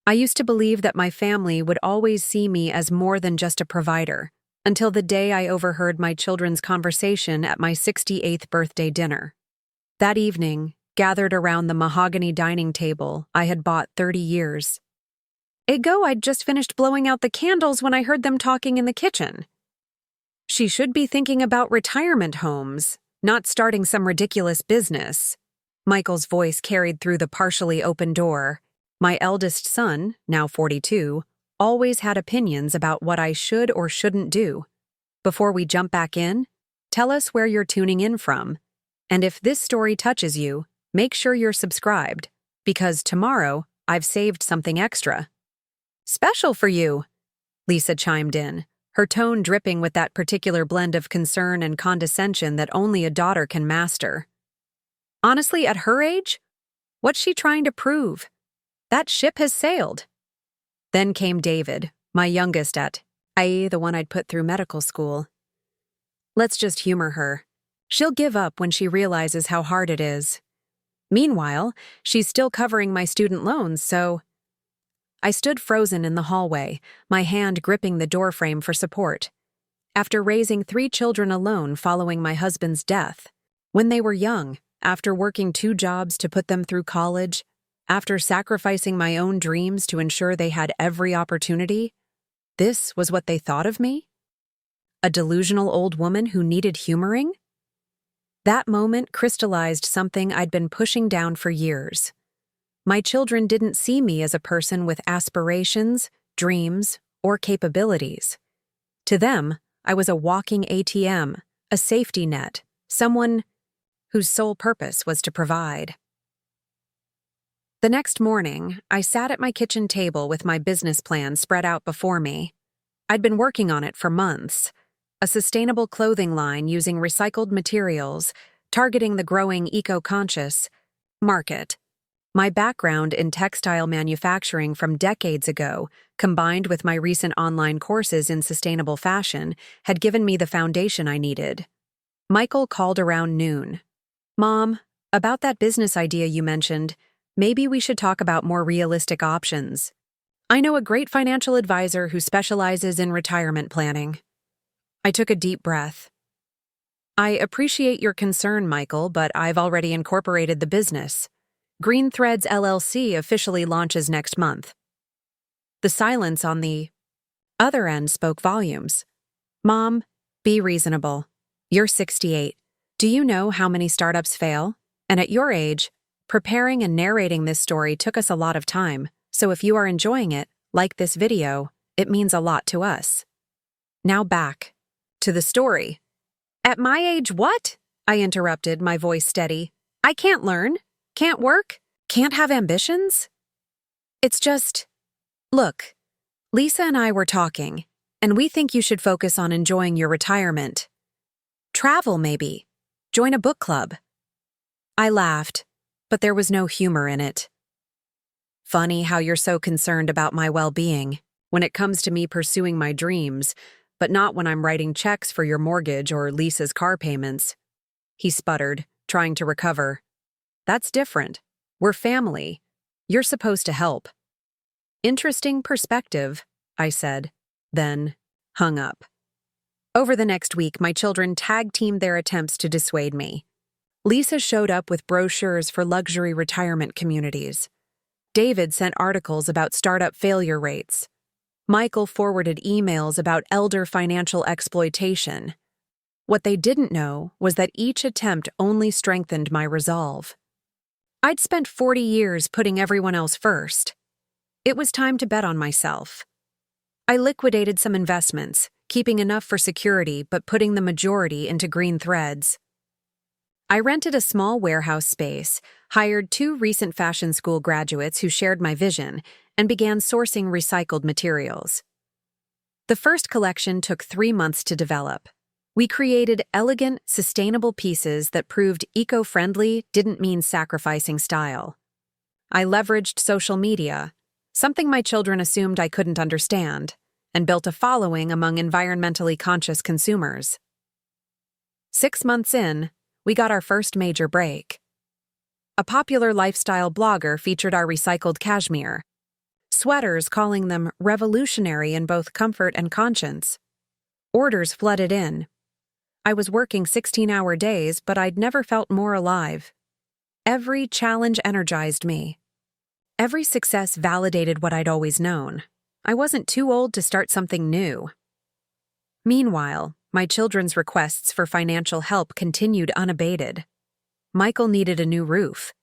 I used to believe that my family would always see me as more than just a provider, until the day I overheard my children's conversation at my 68th birthday dinner. That evening, gathered around the mahogany dining table I had bought 30 years ago, I'd just finished blowing out the candles when I heard them talking in the kitchen. She should be thinking about retirement homes, not starting some ridiculous business. Michael's voice carried through the partially open door. My eldest son, now 42, always had opinions about what I should or shouldn't do. Before we jump back in, tell us where you're tuning in from. And if this story touches you, make sure you're subscribed, because tomorrow I've saved something extra. Special for you, Lisa chimed in, her tone dripping with that particular blend of concern and condescension that only a daughter can master. Honestly, at her age, what's she trying to prove? That ship has sailed. Then came David, my youngest i.e. the one I'd put through medical school. Let's just humor her. She'll give up when she realizes how hard it is. Meanwhile, she's still covering my student loans, so... I stood frozen in the hallway, my hand gripping the doorframe for support. After raising 3 children alone following my husband's death, when they were young, after working 2 jobs to put them through college, after sacrificing my own dreams to ensure they had every opportunity, this was what they thought of me? A delusional old woman who needed humoring? That moment crystallized something I'd been pushing down for years. My children didn't see me as a person with aspirations, dreams, or capabilities. To them, I was a walking ATM, a safety net, someone whose sole purpose was to provide. The next morning, I sat at my kitchen table with my business plan spread out before me. I'd been working on it for months. A sustainable clothing line using recycled materials, targeting the growing eco-conscious market. My background in textile manufacturing from decades ago, combined with my recent online courses in sustainable fashion, had given me the foundation I needed. Michael called around noon. "Mom, about that business idea you mentioned, maybe we should talk about more realistic options. I know a great financial advisor who specializes in retirement planning." I took a deep breath. "I appreciate your concern, Michael, but I've already incorporated the business. Green Threads LLC officially launches next month." The silence on the other end spoke volumes. "Mom, be reasonable. You're 68. Do you know how many startups fail? And at your age, preparing and narrating this story took us a lot of time, so if you are enjoying it, like this video, it means a lot to us." Now back to the story. "At my age, what?" I interrupted, my voice steady. "I can't learn. Can't work? Can't have ambitions? It's just... Look, Lisa and I were talking, and we think you should focus on enjoying your retirement. Travel, maybe. Join a book club." I laughed, but there was no humor in it. "Funny how you're so concerned about my well-being when it comes to me pursuing my dreams, but not when I'm writing checks for your mortgage or Lisa's car payments." He sputtered, trying to recover. "That's different. We're family. You're supposed to help." "Interesting perspective," I said, then hung up. Over the next week, my children tag-teamed their attempts to dissuade me. Lisa showed up with brochures for luxury retirement communities. David sent articles about startup failure rates. Michael forwarded emails about elder financial exploitation. What they didn't know was that each attempt only strengthened my resolve. I'd spent 40 years putting everyone else first. It was time to bet on myself. I liquidated some investments, keeping enough for security but putting the majority into Green Threads. I rented a small warehouse space, hired 2 recent fashion school graduates who shared my vision, and began sourcing recycled materials. The first collection took 3 months to develop. We created elegant, sustainable pieces that proved eco-friendly didn't mean sacrificing style. I leveraged social media, something my children assumed I couldn't understand, and built a following among environmentally conscious consumers. 6 months in, we got our first major break. A popular lifestyle blogger featured our recycled cashmere. sweaters calling them revolutionary in both comfort and conscience. Orders flooded in. I was working 16-hour days, but I'd never felt more alive. Every challenge energized me. Every success validated what I'd always known. I wasn't too old to start something new. Meanwhile, my children's requests for financial help continued unabated. Michael needed a new roof.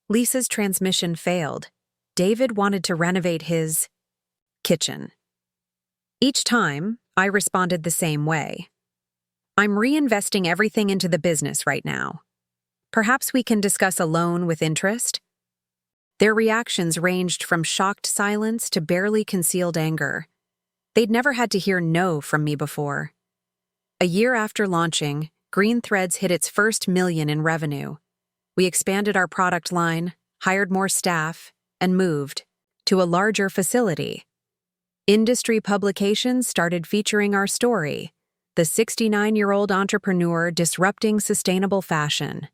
Lisa's transmission failed. David wanted to renovate his kitchen. Each time, I responded the same way. I'm reinvesting everything into the business right now. Perhaps we can discuss a loan with interest? Their reactions ranged from shocked silence to barely concealed anger. They'd never had to hear no from me before. A year after launching, Green Threads hit its first million in revenue. We expanded our product line, hired more staff, and moved to a larger facility. Industry publications started featuring our story, the 69-year-old entrepreneur disrupting sustainable fashion.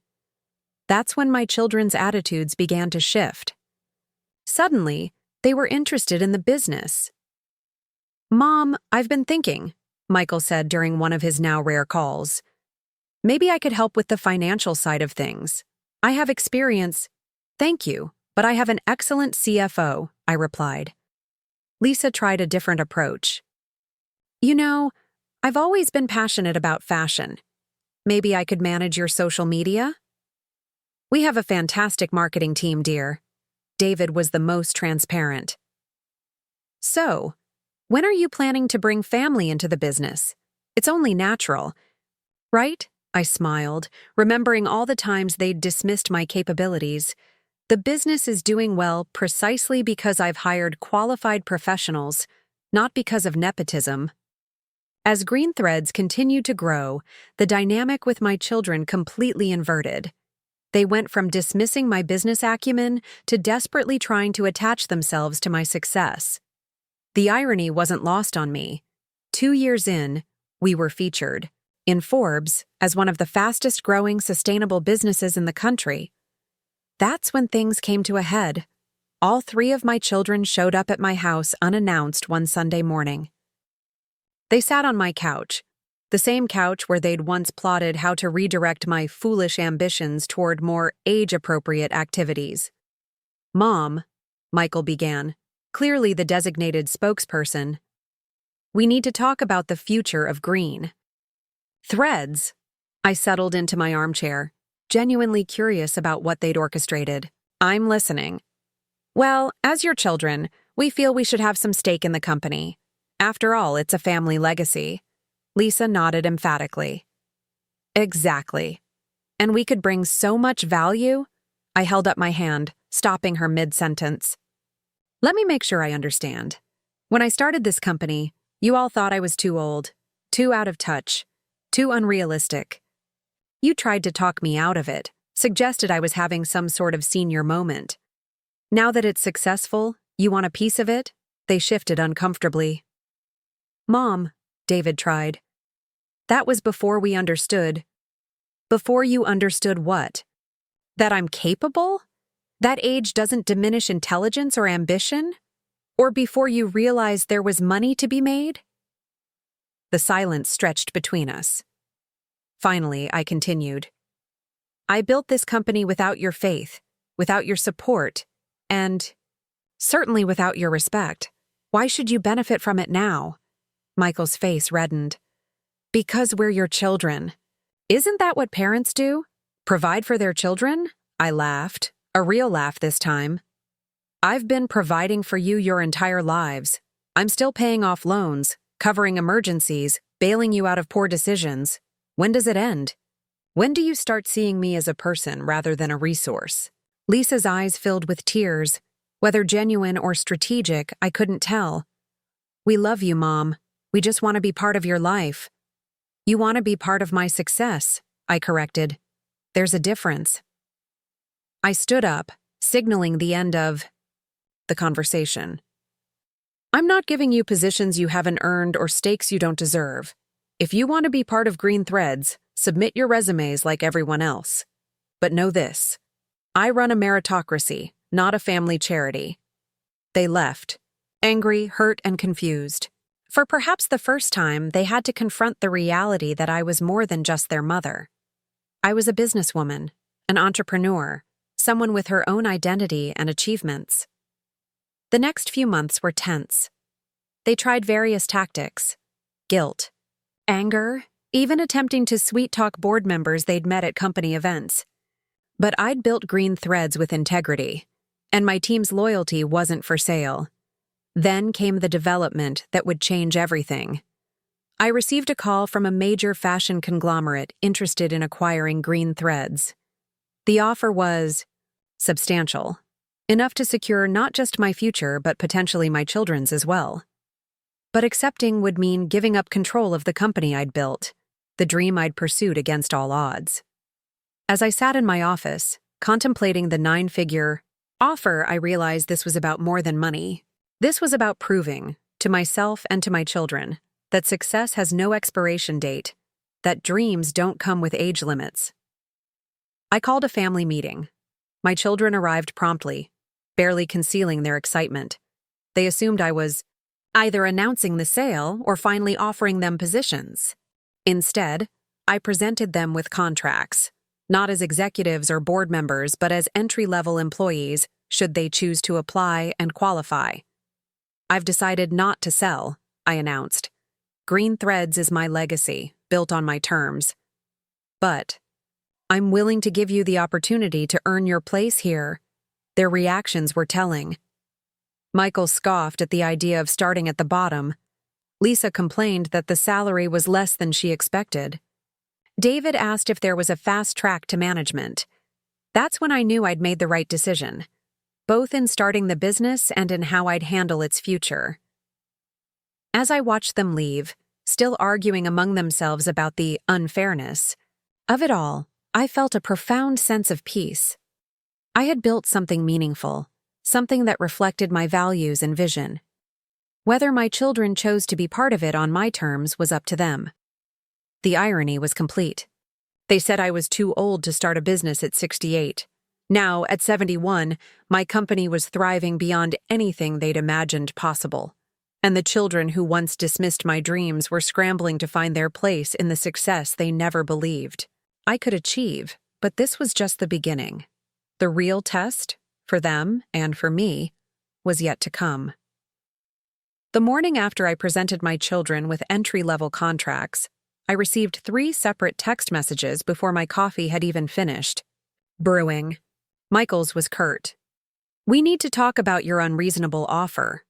That's when my children's attitudes began to shift. Suddenly, they were interested in the business. "Mom, I've been thinking," Michael said during one of his now rare calls. "Maybe I could help with the financial side of things. I have experience." "Thank you, but I have an excellent CFO," I replied. Lisa tried a different approach. "You know, I've always been passionate about fashion. Maybe I could manage your social media?" "We have a fantastic marketing team, dear." David was the most transparent. "So, when are you planning to bring family into the business? It's only natural, right?" I smiled, remembering all the times they'd dismissed my capabilities. The business is doing well precisely because I've hired qualified professionals, not because of nepotism. As Green Threads continued to grow, the dynamic with my children completely inverted. They went from dismissing my business acumen to desperately trying to attach themselves to my success. The irony wasn't lost on me. 2 years in, we were featured in Forbes as one of the fastest-growing sustainable businesses in the country. That's when things came to a head. All 3 of my children showed up at my house unannounced one Sunday morning. They sat on my couch, the same couch where they'd once plotted how to redirect my foolish ambitions toward more age-appropriate activities. "Mom," Michael began, clearly the designated spokesperson, "we need to talk about the future of Green Threads." I settled into my armchair, genuinely curious about what they'd orchestrated. "I'm listening." "Well, as your children, we feel we should have some stake in the company. After all, it's a family legacy." Lisa nodded emphatically. "Exactly. And we could bring so much value." I held up my hand, stopping her mid-sentence. "Let me make sure I understand. When I started this company, you all thought I was too old, too out of touch, too unrealistic. You tried to talk me out of it, suggested I was having some sort of senior moment. Now that it's successful, you want a piece of it?" They shifted uncomfortably. "Mom," David tried. "That was before we understood." "Before you understood what? That I'm capable? That age doesn't diminish intelligence or ambition? Or before you realized there was money to be made?" The silence stretched between us. Finally, I continued. "I built this company without your faith, without your support, and certainly without your respect. Why should you benefit from it now?" Michael's face reddened. "Because we're your children. Isn't that what parents do? Provide for their children?" I laughed, a real laugh this time. "I've been providing for you your entire lives. I'm still paying off loans, covering emergencies, bailing you out of poor decisions. When does it end? When do you start seeing me as a person rather than a resource?" Lisa's eyes filled with tears. Whether genuine or strategic, I couldn't tell. "We love you, Mom. We just want to be part of your life." "You want to be part of my success," I corrected. "There's a difference." I stood up, signaling the end of the conversation. "I'm not giving you positions you haven't earned or stakes you don't deserve. If you want to be part of Green Threads, submit your resumes like everyone else. But know this: I run a meritocracy, not a family charity. They left, angry, hurt, and confused. For perhaps the first time, they had to confront the reality that I was more than just their mother. I was a businesswoman, an entrepreneur, someone with her own identity and achievements. The next few months were tense. They tried various tactics: guilt, anger, even attempting to sweet-talk board members they'd met at company events. But I'd built green threads with integrity, and my team's loyalty wasn't for sale. Then came the development that would change everything. I received a call from a major fashion conglomerate interested in acquiring green threads. The offer was substantial, enough to secure not just my future but potentially my children's as well. But accepting would mean giving up control of the company I'd built, the dream I'd pursued against all odds. As I sat in my office, contemplating the 9-figure offer, I realized this was about more than money. This was about proving, to myself and to my children, that success has no expiration date, that dreams don't come with age limits. I called a family meeting. My children arrived promptly, barely concealing their excitement. They assumed I was either announcing the sale or finally offering them positions. Instead, I presented them with contracts, not as executives or board members, but as entry-level employees, should they choose to apply and qualify. "I've decided not to sell," I announced. "Green Threads is my legacy, built on my terms. But I'm willing to give you the opportunity to earn your place here." Their reactions were telling. Michael scoffed at the idea of starting at the bottom. Lisa complained that the salary was less than she expected. David asked if there was a fast track to management. That's when I knew I'd made the right decision, both in starting the business and in how I'd handle its future. As I watched them leave, still arguing among themselves about the unfairness of it all, I felt a profound sense of peace. I had built something meaningful, something that reflected my values and vision. Whether my children chose to be part of it on my terms was up to them. The irony was complete. They said I was too old to start a business at 68. Now, at 71, my company was thriving beyond anything they'd imagined possible. And the children who once dismissed my dreams were scrambling to find their place in the success they never believed I could achieve, but this was just the beginning. The real test, for them and for me, was yet to come. The morning after I presented my children with entry-level contracts, I received 3 separate text messages before my coffee had even finished. Brewing. Michael's was curt. "We need to talk about your unreasonable offer."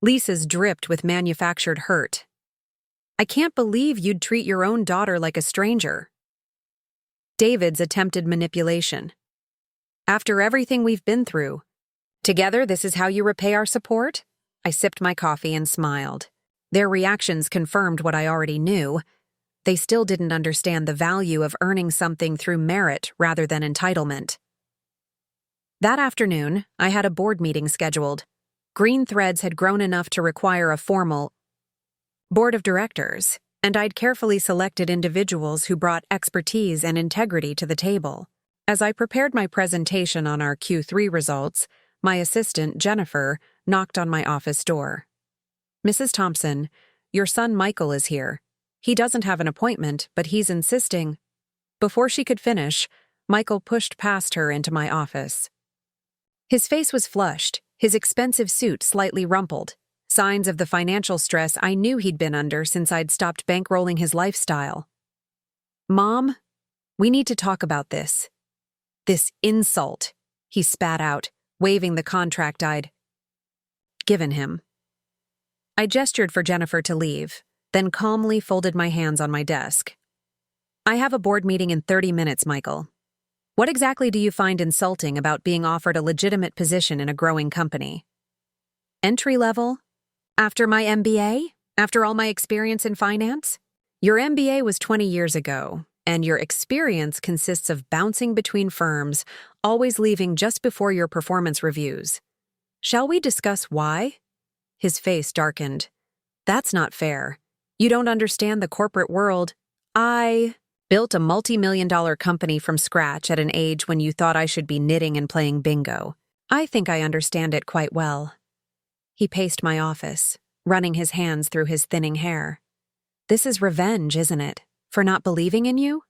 Lisa's dripped with manufactured hurt. "I can't believe you'd treat your own daughter like a stranger." David's attempted manipulation. "After everything we've been through, together this is how you repay our support?" I sipped my coffee and smiled. Their reactions confirmed what I already knew. They still didn't understand the value of earning something through merit rather than entitlement. That afternoon, I had a board meeting scheduled. Green Threads had grown enough to require a formal board of directors, and I'd carefully selected individuals who brought expertise and integrity to the table. As I prepared my presentation on our Q3 results, my assistant, Jennifer, knocked on my office door. "Mrs. Thompson, your son Michael is here. He doesn't have an appointment, but he's insisting." Before she could finish, Michael pushed past her into my office. His face was flushed, his expensive suit slightly rumpled, signs of the financial stress I knew he'd been under since I'd stopped bankrolling his lifestyle. "Mom, we need to talk about this. This insult," he spat out, waving the contract I'd given him. I gestured for Jennifer to leave, then calmly folded my hands on my desk. "I have a board meeting in 30 minutes, Michael. What exactly do you find insulting about being offered a legitimate position in a growing company? Entry level? After my MBA? After all my experience in finance? Your MBA was 20 years ago, and your experience consists of bouncing between firms, always leaving just before your performance reviews. Shall we discuss why?" His face darkened. "That's not fair. You don't understand the corporate world. I built a multi-million-dollar company from scratch at an age when you thought I should be knitting and playing bingo. I think I understand it quite well." He paced my office, running his hands through his thinning hair. This is revenge, isn't it, for not believing in you?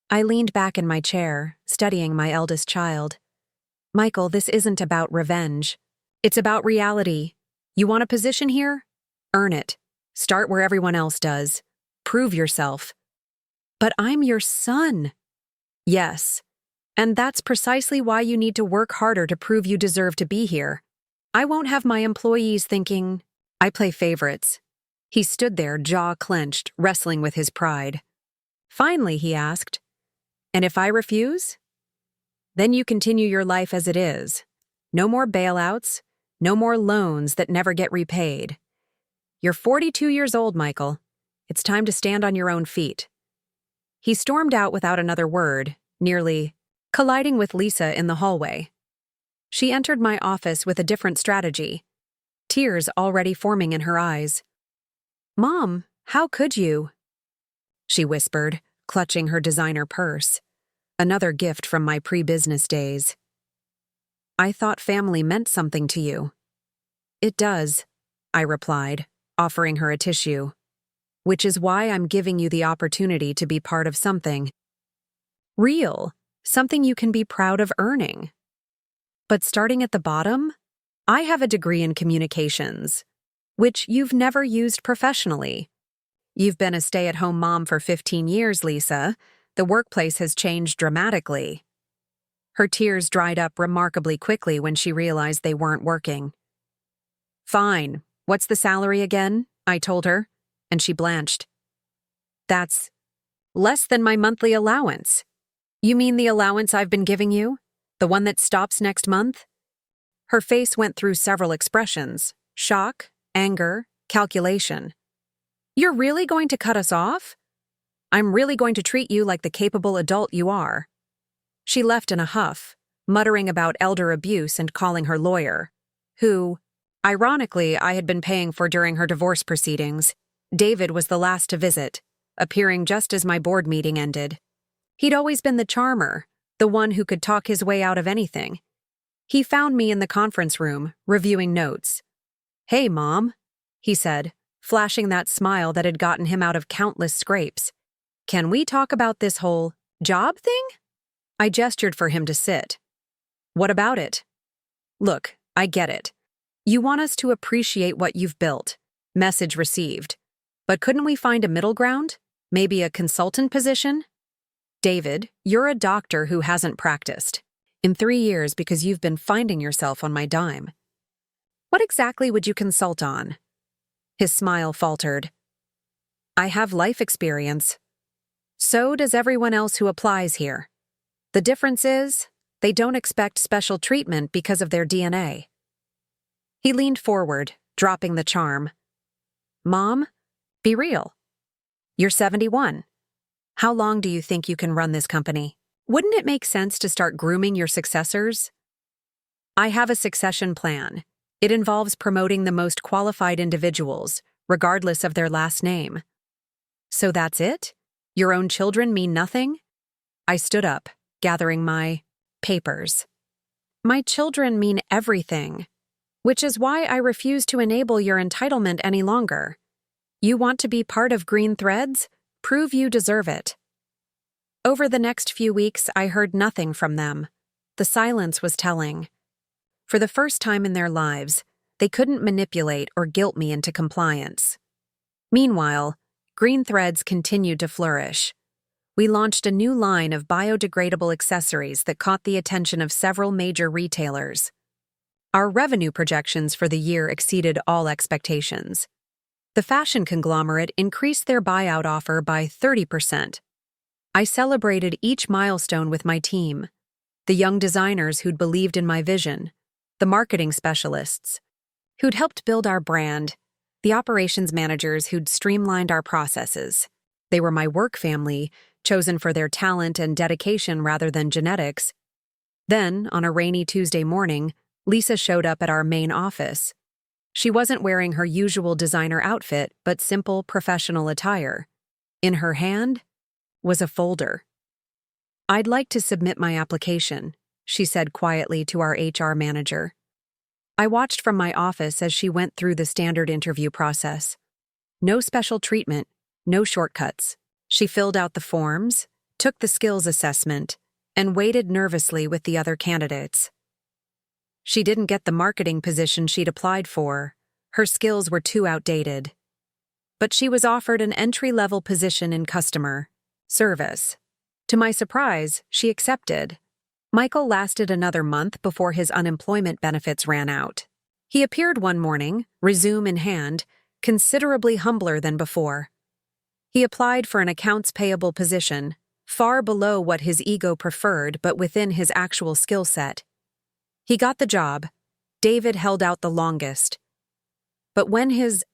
I leaned back in my chair, studying my eldest child. Michael, this isn't about revenge. It's about reality. You want a position here? Earn it. Start where everyone else does. Prove yourself. But I'm your son. Yes. And that's precisely why you need to work harder to prove you deserve to be here. I won't have my employees thinking, I play favorites. He stood there, jaw clenched, wrestling with his pride. Finally, he asked, and if I refuse? Then you continue your life as it is. No more bailouts, no more loans that never get repaid. You're 42 years old, Michael. It's time to stand on your own feet. He stormed out without another word, nearly colliding with Lisa in the hallway. She entered my office with a different strategy, tears already forming in her eyes. Mom, how could you? She whispered, clutching her designer purse. Another gift from my pre-business days. I thought family meant something to you. It does, I replied, offering her a tissue. Which is why I'm giving you the opportunity to be part of something real, something you can be proud of earning. But starting at the bottom, I have a degree in communications, which you've never used professionally. You've been a stay-at-home mom for 15 years, Lisa. The workplace has changed dramatically. Her tears dried up remarkably quickly when she realized they weren't working. Fine. What's the salary again? I told her, and she blanched. That's less than my monthly allowance. You mean the allowance I've been giving you? The one that stops next month? Her face went through several expressions: shock, anger, calculation. You're really going to cut us off? I'm really going to treat you like the capable adult you are. She left in a huff, muttering about elder abuse and calling her lawyer, who, ironically, I had been paying for during her divorce proceedings. David was the last to visit, appearing just as my board meeting ended. He'd always been the charmer, the one who could talk his way out of anything. He found me in the conference room, reviewing notes. Hey, Mom, he said, flashing that smile that had gotten him out of countless scrapes. Can we talk about this whole job thing? I gestured for him to sit. What about it? Look, I get it. You want us to appreciate what you've built. Message received. But couldn't we find a middle ground? Maybe a consultant position? David, you're a doctor who hasn't practiced in 3 years because you've been finding yourself on my dime. What exactly would you consult on? His smile faltered. I have life experience. So does everyone else who applies here. The difference is, they don't expect special treatment because of their DNA. He leaned forward, dropping the charm. Mom, be real. You're 71. How long do you think you can run this company? Wouldn't it make sense to start grooming your successors? I have a succession plan. It involves promoting the most qualified individuals, regardless of their last name. So that's it? Your own children mean nothing? I stood up, gathering my papers. My children mean everything, which is why I refuse to enable your entitlement any longer. You want to be part of Green Threads? Prove you deserve it. Over the next few weeks, I heard nothing from them. The silence was telling. For the first time in their lives, they couldn't manipulate or guilt me into compliance. Meanwhile, Green Threads continued to flourish. We launched a new line of biodegradable accessories that caught the attention of several major retailers. Our revenue projections for the year exceeded all expectations. The fashion conglomerate increased their buyout offer by 30%. I celebrated each milestone with my team, the young designers who'd believed in my vision, the marketing specialists who'd helped build our brand, the operations managers who'd streamlined our processes. They were my work family, chosen for their talent and dedication rather than genetics. Then, on a rainy Tuesday morning, Lisa showed up at our main office. She wasn't wearing her usual designer outfit, but simple, professional attire. In her hand was a folder. I'd like to submit my application, she said quietly to our HR manager. I watched from my office as she went through the standard interview process. No special treatment, no shortcuts. She filled out the forms, took the skills assessment, and waited nervously with the other candidates. She didn't get the marketing position she'd applied for. Her skills were too outdated. But she was offered an entry-level position in customer service. To my surprise, she accepted. Michael lasted another month before his unemployment benefits ran out. He appeared one morning, resume in hand, considerably humbler than before. He applied for an accounts payable position, far below what his ego preferred but within his actual skill set. He got the job. David held out the longest. But when his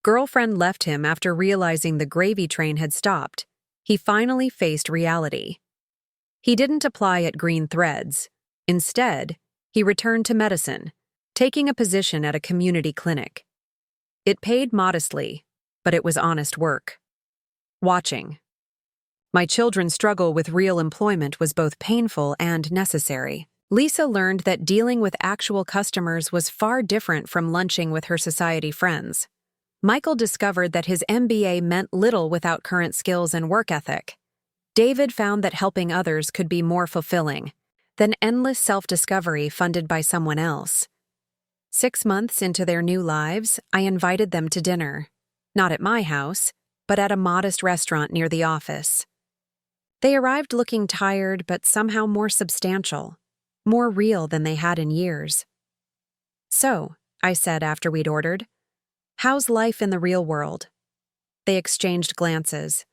girlfriend left him after realizing the gravy train had stopped, he finally faced reality. He didn't apply at Green Threads. Instead, he returned to medicine, taking a position at a community clinic. It paid modestly, but it was honest work. Watching my children's struggle with real employment was both painful and necessary. Lisa learned that dealing with actual customers was far different from lunching with her society friends. Michael discovered that his MBA meant little without current skills and work ethic. David found that helping others could be more fulfilling than endless self-discovery funded by someone else. 6 months into their new lives, I invited them to dinner. Not at my house, but at a modest restaurant near the office. They arrived looking tired but somehow more substantial, more real than they had in years. "So," I said after we'd ordered, "how's life in the real world?" They exchanged glances.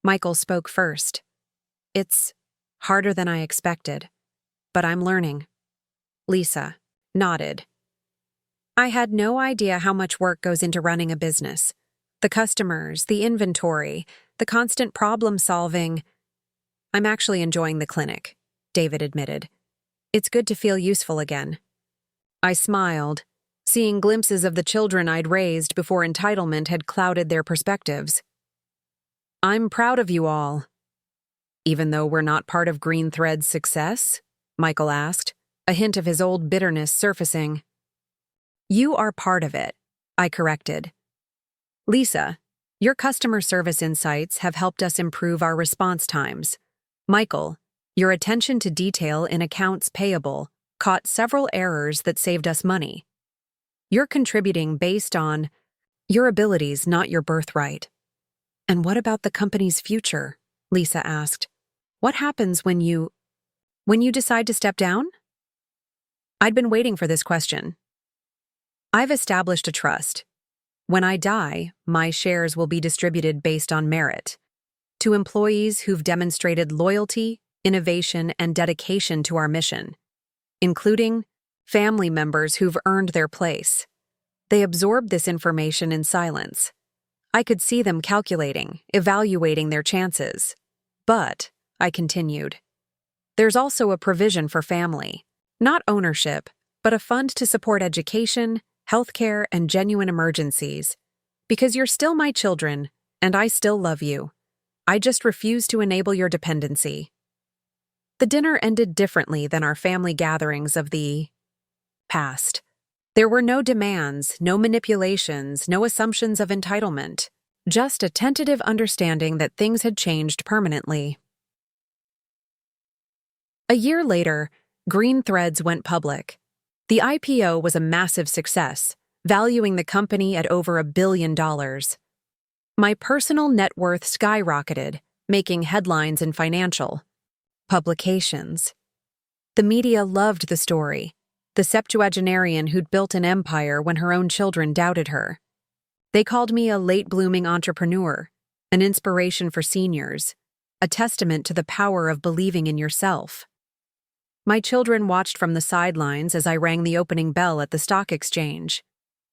Michael spoke first. "It's harder than I expected, but I'm learning." Lisa nodded. "I had no idea how much work goes into running a business. The customers, the inventory, the constant problem-solving. I'm actually enjoying the clinic," David admitted. "It's good to feel useful again." I smiled, seeing glimpses of the children I'd raised before entitlement had clouded their perspectives. "I'm proud of you all." "Even though we're not part of Green Thread's success?" Michael asked, a hint of his old bitterness surfacing. "You are part of it," I corrected. "Lisa, your customer service insights have helped us improve our response times. Michael, your attention to detail in accounts payable caught several errors that saved us money. You're contributing based on your abilities, not your birthright." "And what about the company's future?" Lisa asked. "What happens when you decide to step down?" I'd been waiting for this question. "I've established a trust. When I die, my shares will be distributed based on merit to employees who've demonstrated loyalty, innovation, and dedication to our mission, including family members who've earned their place." They absorbed this information in silence. I could see them calculating, evaluating their chances. "But," I continued, "there's also a provision for family. Not ownership, but a fund to support education, healthcare, and genuine emergencies. Because you're still my children, and I still love you. I just refuse to enable your dependency." The dinner ended differently than our family gatherings of the past. There were no demands, no manipulations, no assumptions of entitlement. Just a tentative understanding that things had changed permanently. A year later, Green Threads went public. The IPO was a massive success, valuing the company at over $1 billion. My personal net worth skyrocketed, making headlines in financial publications. The media loved the story, the septuagenarian who'd built an empire when her own children doubted her. They called me a late-blooming entrepreneur, an inspiration for seniors, a testament to the power of believing in yourself. My children watched from the sidelines as I rang the opening bell at the stock exchange.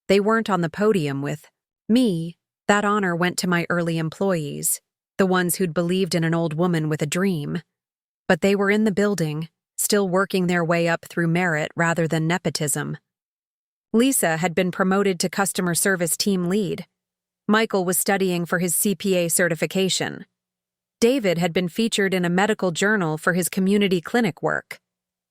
They weren't on the podium with me. That honor went to my early employees, the ones who'd believed in an old woman with a dream. But they were in the building, still working their way up through merit rather than nepotism. Lisa had been promoted to customer service team lead. Michael was studying for his CPA certification. David had been featured in a medical journal for his community clinic work.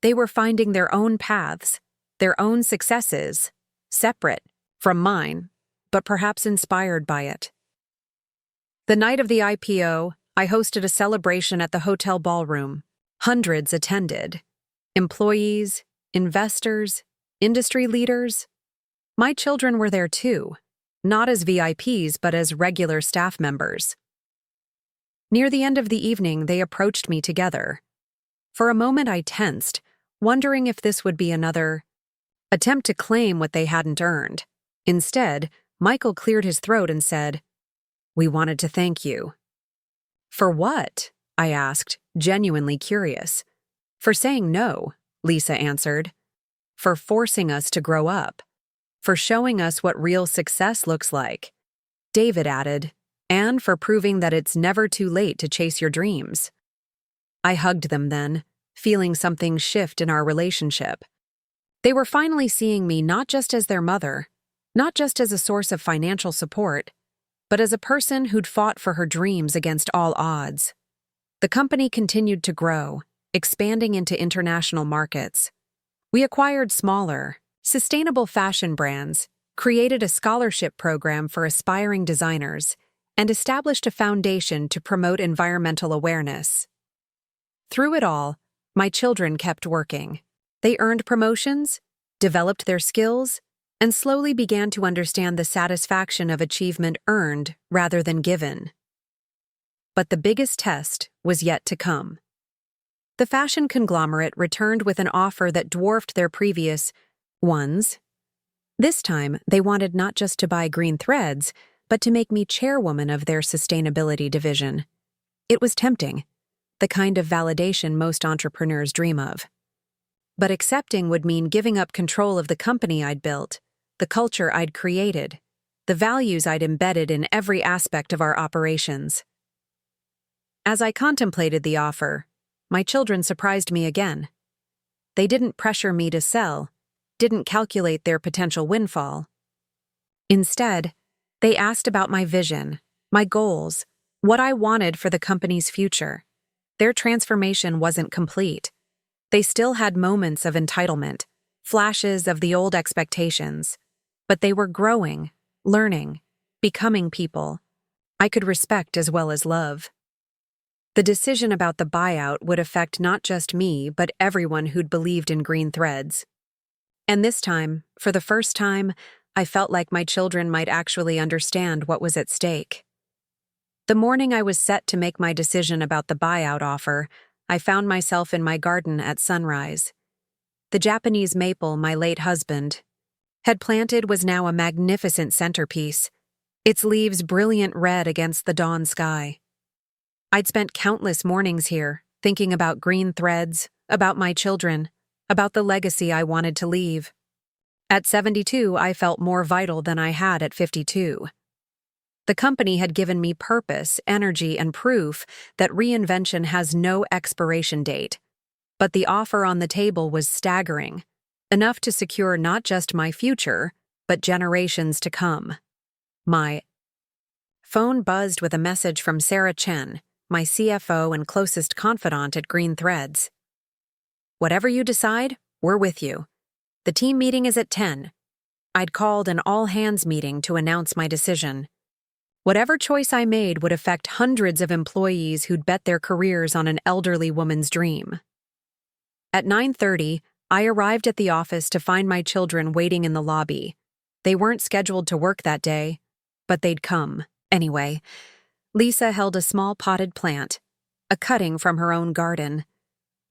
They were finding their own paths, their own successes, separate from mine, but perhaps inspired by it. The night of the IPO, I hosted a celebration at the hotel ballroom. Hundreds attended. Employees, investors, industry leaders. My children were there too, not as VIPs but as regular staff members. Near the end of the evening, they approached me together. For a moment I tensed, wondering if this would be another attempt to claim what they hadn't earned. Instead, Michael cleared his throat and said, "We wanted to thank you." "For what?" I asked, genuinely curious. "For saying no," Lisa answered. "For forcing us to grow up. For showing us what real success looks like," David added, "and for proving that it's never too late to chase your dreams." I hugged them then, feeling something shift in our relationship. They were finally seeing me not just as their mother, not just as a source of financial support, but as a person who'd fought for her dreams against all odds. The company continued to grow, expanding into international markets. We acquired smaller, sustainable fashion brands, created a scholarship program for aspiring designers, and established a foundation to promote environmental awareness. Through it all, my children kept working. They earned promotions, developed their skills, and slowly began to understand the satisfaction of achievement earned rather than given. But the biggest test was yet to come. The fashion conglomerate returned with an offer that dwarfed their previous ones. This time, they wanted not just to buy green threads, but to make me chairwoman of their sustainability division. It was tempting, the kind of validation most entrepreneurs dream of. But accepting would mean giving up control of the company I'd built, the culture I'd created, the values I'd embedded in every aspect of our operations. As I contemplated the offer, my children surprised me again. They didn't pressure me to sell, didn't calculate their potential windfall. Instead, they asked about my vision, my goals, what I wanted for the company's future. Their transformation wasn't complete. They still had moments of entitlement, flashes of the old expectations, but they were growing, learning, becoming people I could respect as well as love. The decision about the buyout would affect not just me, but everyone who'd believed in green threads. And this time, for the first time, I felt like my children might actually understand what was at stake. The morning I was set to make my decision about the buyout offer, I found myself in my garden at sunrise. The Japanese maple my late husband had planted was now a magnificent centerpiece, its leaves brilliant red against the dawn sky. I'd spent countless mornings here, thinking about green threads, about my children, about the legacy I wanted to leave. At 72, I felt more vital than I had at 52. The company had given me purpose, energy, and proof that reinvention has no expiration date. But the offer on the table was staggering, enough to secure not just my future, but generations to come. My phone buzzed with a message from Sarah Chen, my CFO and closest confidant at Green Threads. "Whatever you decide, we're with you. The team meeting is at 10. I'd called an all-hands meeting to announce my decision. Whatever choice I made would affect hundreds of employees who'd bet their careers on an elderly woman's dream. At 9:30, I arrived at the office to find my children waiting in the lobby. They weren't scheduled to work that day, but they'd come anyway. Lisa held a small potted plant, a cutting from her own garden.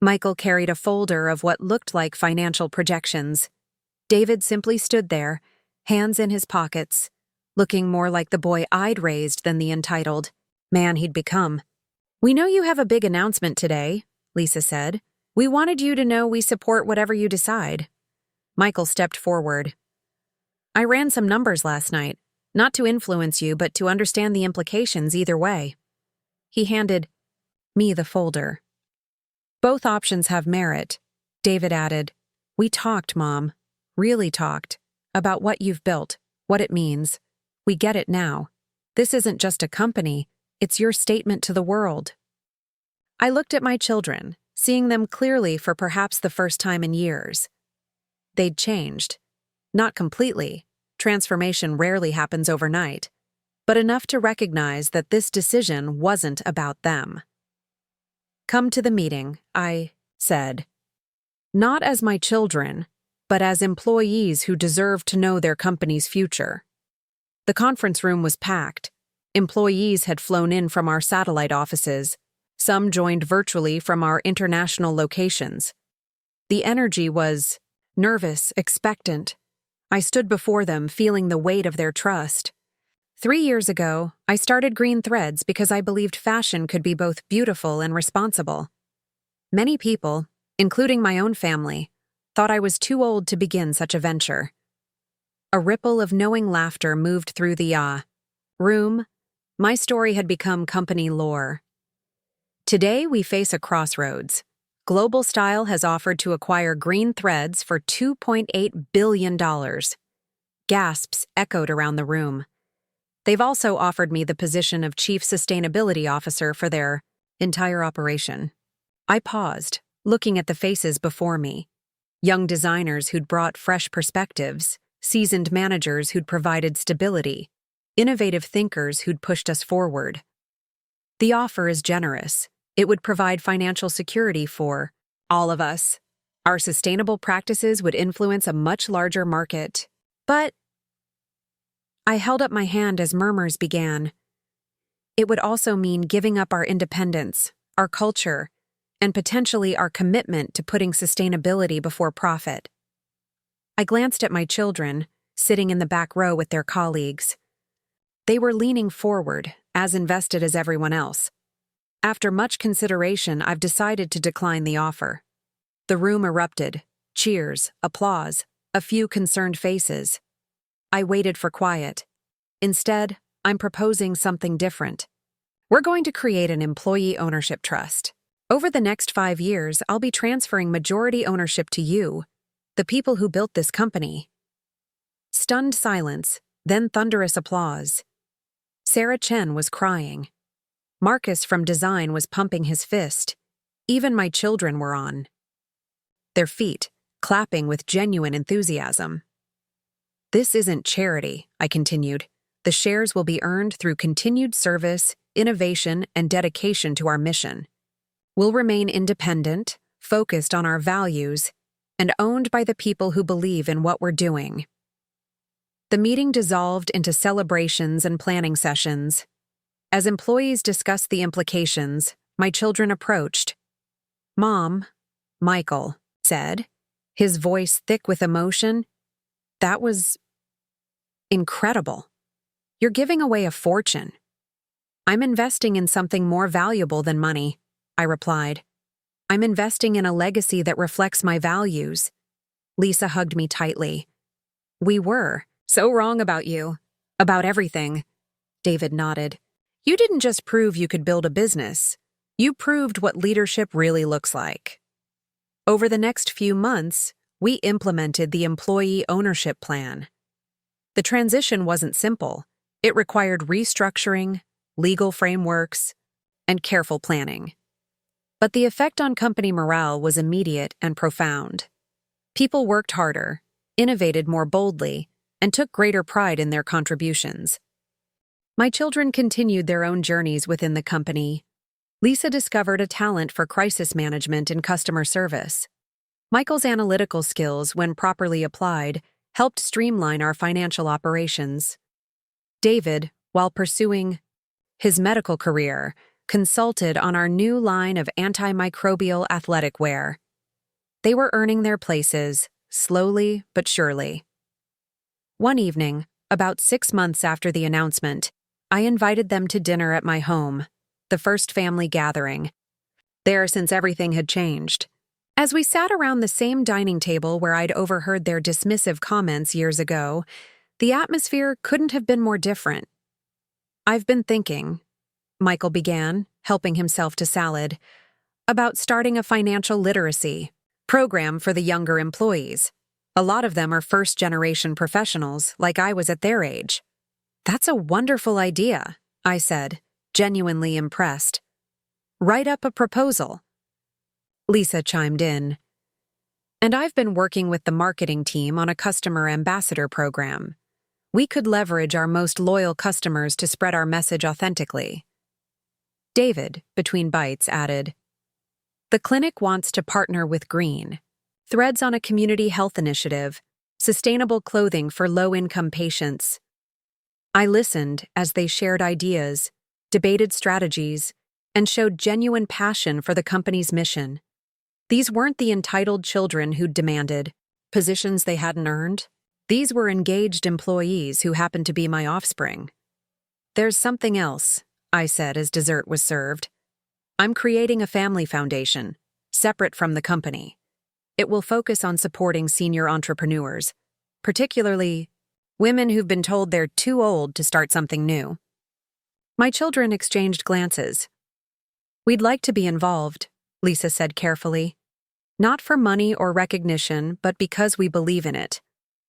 Michael carried a folder of what looked like financial projections. David simply stood there, hands in his pockets, looking more like the boy I'd raised than the entitled man he'd become. "We know you have a big announcement today," Lisa said. "We wanted you to know we support whatever you decide." Michael stepped forward. "I ran some numbers last night, not to influence you, but to understand the implications either way." He handed me the folder. "Both options have merit," David added. "We talked, Mom, really talked, about what you've built, what it means. We get it now. This isn't just a company, it's your statement to the world." I looked at my children, seeing them clearly for perhaps the first time in years. They'd changed. Not completely. Transformation rarely happens overnight, but enough to recognize that this decision wasn't about them. "Come to the meeting," I said. "Not as my children, but as employees who deserve to know their company's future." The conference room was packed. Employees had flown in from our satellite offices. Some joined virtually from our international locations. The energy was nervous, expectant. I stood before them, feeling the weight of their trust. 3 years ago, I started Green Threads because I believed fashion could be both beautiful and responsible. Many people, including my own family, thought I was too old to begin such a venture. A ripple of knowing laughter moved through the room. My story had become company lore. Today, we face a crossroads. Global Style has offered to acquire Green Threads for $2.8 billion. Gasps echoed around the room. They've also offered me the position of Chief Sustainability Officer for their entire operation. I paused, looking at the faces before me. Young designers who'd brought fresh perspectives, seasoned managers who'd provided stability, innovative thinkers who'd pushed us forward. The offer is generous. It would provide financial security for all of us. Our sustainable practices would influence a much larger market. But I held up my hand as murmurs began. It would also mean giving up our independence, our culture, and potentially our commitment to putting sustainability before profit. I glanced at my children, sitting in the back row with their colleagues. They were leaning forward, as invested as everyone else. After much consideration, I've decided to decline the offer. The room erupted. Cheers, applause, a few concerned faces. I waited for quiet. Instead, I'm proposing something different. We're going to create an employee ownership trust. Over the next 5 years, I'll be transferring majority ownership to you, the people who built this company. Stunned silence, then thunderous applause. Sarah Chen was crying. Marcus from design was pumping his fist. Even my children were on their feet, clapping with genuine enthusiasm. "This isn't charity," I continued. "The shares will be earned through continued service, innovation, and dedication to our mission. We'll remain independent, focused on our values, and owned by the people who believe in what we're doing." The meeting dissolved into celebrations and planning sessions. As employees discussed the implications, my children approached. "Mom," Michael said, his voice thick with emotion, "that was incredible. You're giving away a fortune." "I'm investing in something more valuable than money," I replied. "I'm investing in a legacy that reflects my values." Lisa hugged me tightly. "We were so wrong about you. About everything." David nodded. "You didn't just prove you could build a business. You proved what leadership really looks like." Over the next few months, we implemented the employee ownership plan. The transition wasn't simple. It required restructuring, legal frameworks, and careful planning. But the effect on company morale was immediate and profound. People worked harder, innovated more boldly, and took greater pride in their contributions. My children continued their own journeys within the company. Lisa discovered a talent for crisis management and customer service. Michael's analytical skills, when properly applied, helped streamline our financial operations. David, while pursuing his medical career, consulted on our new line of antimicrobial athletic wear. They were earning their places, slowly but surely. One evening, about 6 months after the announcement, I invited them to dinner at my home, the first family gathering. There since everything had changed. As we sat around the same dining table where I'd overheard their dismissive comments years ago, the atmosphere couldn't have been more different. "I've been thinking," Michael began, helping himself to salad, "about starting a financial literacy program for the younger employees. A lot of them are first-generation professionals, like I was at their age." "That's a wonderful idea," I said, genuinely impressed. "Write up a proposal." Lisa chimed in. And I've been working with the marketing team on a customer ambassador program. We could leverage our most loyal customers to spread our message authentically. David, between bites, added, "The clinic wants to partner with Green. Threads on a community health initiative, sustainable clothing for low-income patients." I listened as they shared ideas, debated strategies, and showed genuine passion for the company's mission. These weren't the entitled children who'd demanded positions they hadn't earned. These were engaged employees who happened to be my offspring. "There's something else," I said as dessert was served. "I'm creating a family foundation, separate from the company. It will focus on supporting senior entrepreneurs, particularly women who've been told they're too old to start something new." My children exchanged glances. "We'd like to be involved," Lisa said carefully. "Not for money or recognition, but because we believe in it.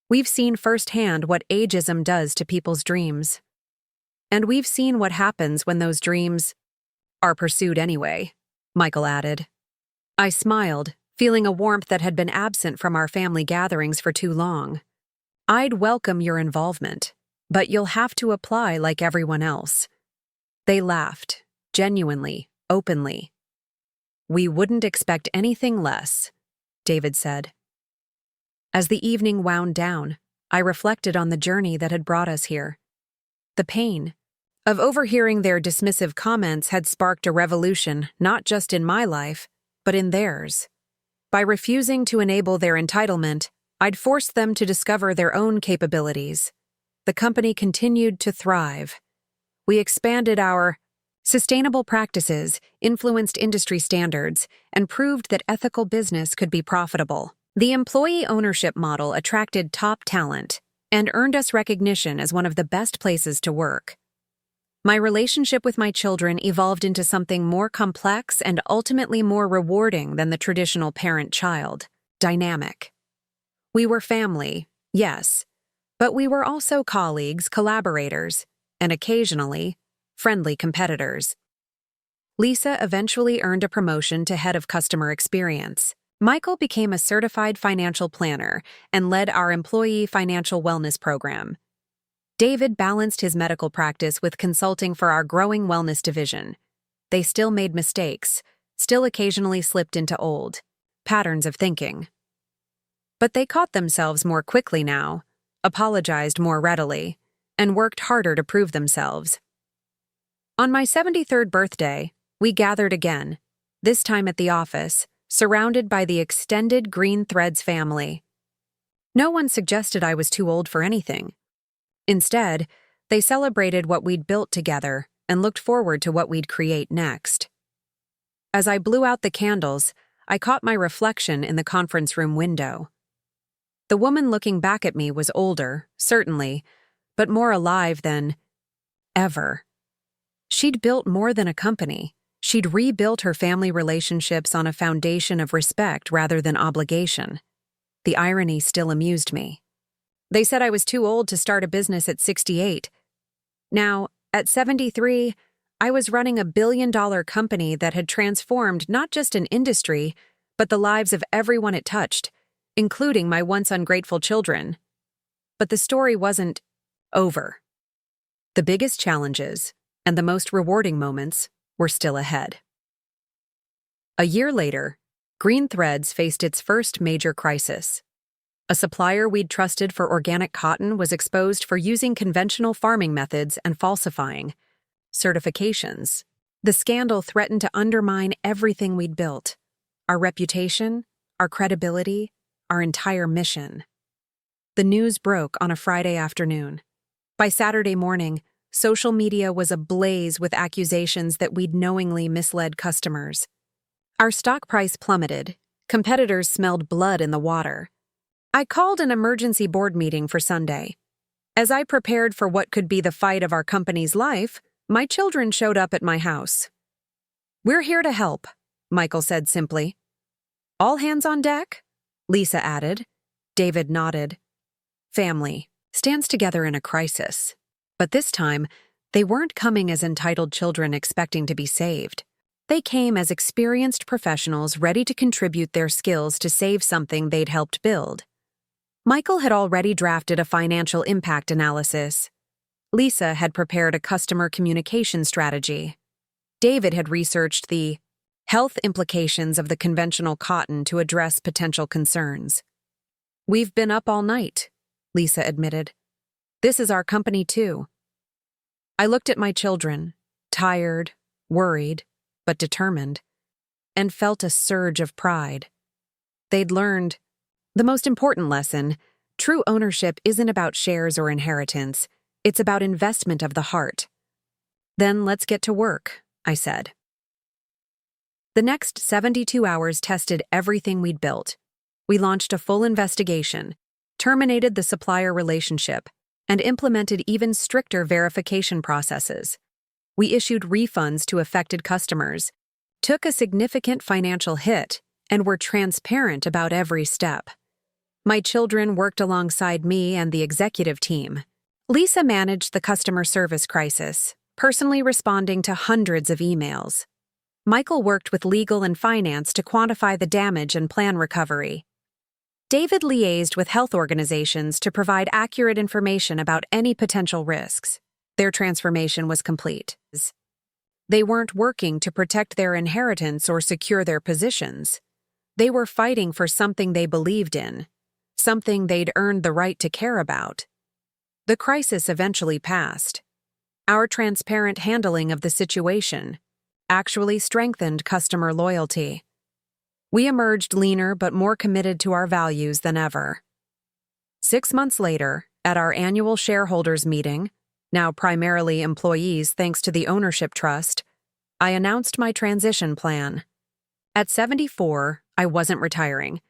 We've seen firsthand what ageism does to people's dreams. And we've seen what happens when those dreams are pursued anyway," Michael added. I smiled, feeling a warmth that had been absent from our family gatherings for too long. "I'd welcome your involvement, but you'll have to apply like everyone else." They laughed, genuinely, openly. "We wouldn't expect anything less," David said. As the evening wound down, I reflected on the journey that had brought us here. The pain of overhearing their dismissive comments had sparked a revolution not just in my life, but in theirs. By refusing to enable their entitlement, I'd forced them to discover their own capabilities. The company continued to thrive. We expanded our sustainable practices, influenced industry standards, and proved that ethical business could be profitable. The employee ownership model attracted top talent and earned us recognition as one of the best places to work. My relationship with my children evolved into something more complex and ultimately more rewarding than the traditional parent-child dynamic. We were family, yes, but we were also colleagues, collaborators, and occasionally, friendly competitors. Lisa eventually earned a promotion to head of customer experience. Michael became a certified financial planner and led our employee financial wellness program. David balanced his medical practice with consulting for our growing wellness division. They still made mistakes, still occasionally slipped into old patterns of thinking. But they caught themselves more quickly now, apologized more readily, and worked harder to prove themselves. On my 73rd birthday, we gathered again, this time at the office, surrounded by the extended Green Threads family. No one suggested I was too old for anything. Instead, they celebrated what we'd built together and looked forward to what we'd create next. As I blew out the candles, I caught my reflection in the conference room window. The woman looking back at me was older, certainly, but more alive than ever. She'd built more than a company. She'd rebuilt her family relationships on a foundation of respect rather than obligation. The irony still amused me. They said I was too old to start a business at 68. Now, at 73, I was running a billion-dollar company that had transformed not just an industry, but the lives of everyone it touched, including my once ungrateful children. But the story wasn't over. The biggest challenges and the most rewarding moments were still ahead. A year later, Green Threads faced its first major crisis. A supplier we'd trusted for organic cotton was exposed for using conventional farming methods and falsifying certifications. The scandal threatened to undermine everything we'd built: our reputation, our credibility, our entire mission. The news broke on a Friday afternoon. By Saturday morning, social media was ablaze with accusations that we'd knowingly misled customers. Our stock price plummeted. Competitors smelled blood in the water. I called an emergency board meeting for Sunday. As I prepared for what could be the fight of our company's life, my children showed up at my house. "We're here to help," Michael said simply. "All hands on deck?" Lisa added. David nodded. Family stands together in a crisis. But this time, they weren't coming as entitled children expecting to be saved. They came as experienced professionals ready to contribute their skills to save something they'd helped build. Michael had already drafted a financial impact analysis. Lisa had prepared a customer communication strategy. David had researched the health implications of the conventional cotton to address potential concerns. "We've been up all night," Lisa admitted. "This is our company too." I looked at my children, tired, worried, but determined, and felt a surge of pride. They'd learned the most important lesson: true ownership isn't about shares or inheritance, it's about investment of the heart. "Then let's get to work," I said. The next 72 hours tested everything we'd built. We launched a full investigation, terminated the supplier relationship, and implemented even stricter verification processes. We issued refunds to affected customers, took a significant financial hit, and were transparent about every step. My children worked alongside me and the executive team. Lisa managed the customer service crisis, personally responding to hundreds of emails. Michael worked with legal and finance to quantify the damage and plan recovery. David liaised with health organizations to provide accurate information about any potential risks. Their transformation was complete. They weren't working to protect their inheritance or secure their positions. They were fighting for something they believed in, something they'd earned the right to care about. The crisis eventually passed. Our transparent handling of the situation actually strengthened customer loyalty. We emerged leaner but more committed to our values than ever. 6 months later, at our annual shareholders meeting, now primarily employees thanks to the ownership trust, I announced my transition plan. At 74, I wasn't retiring,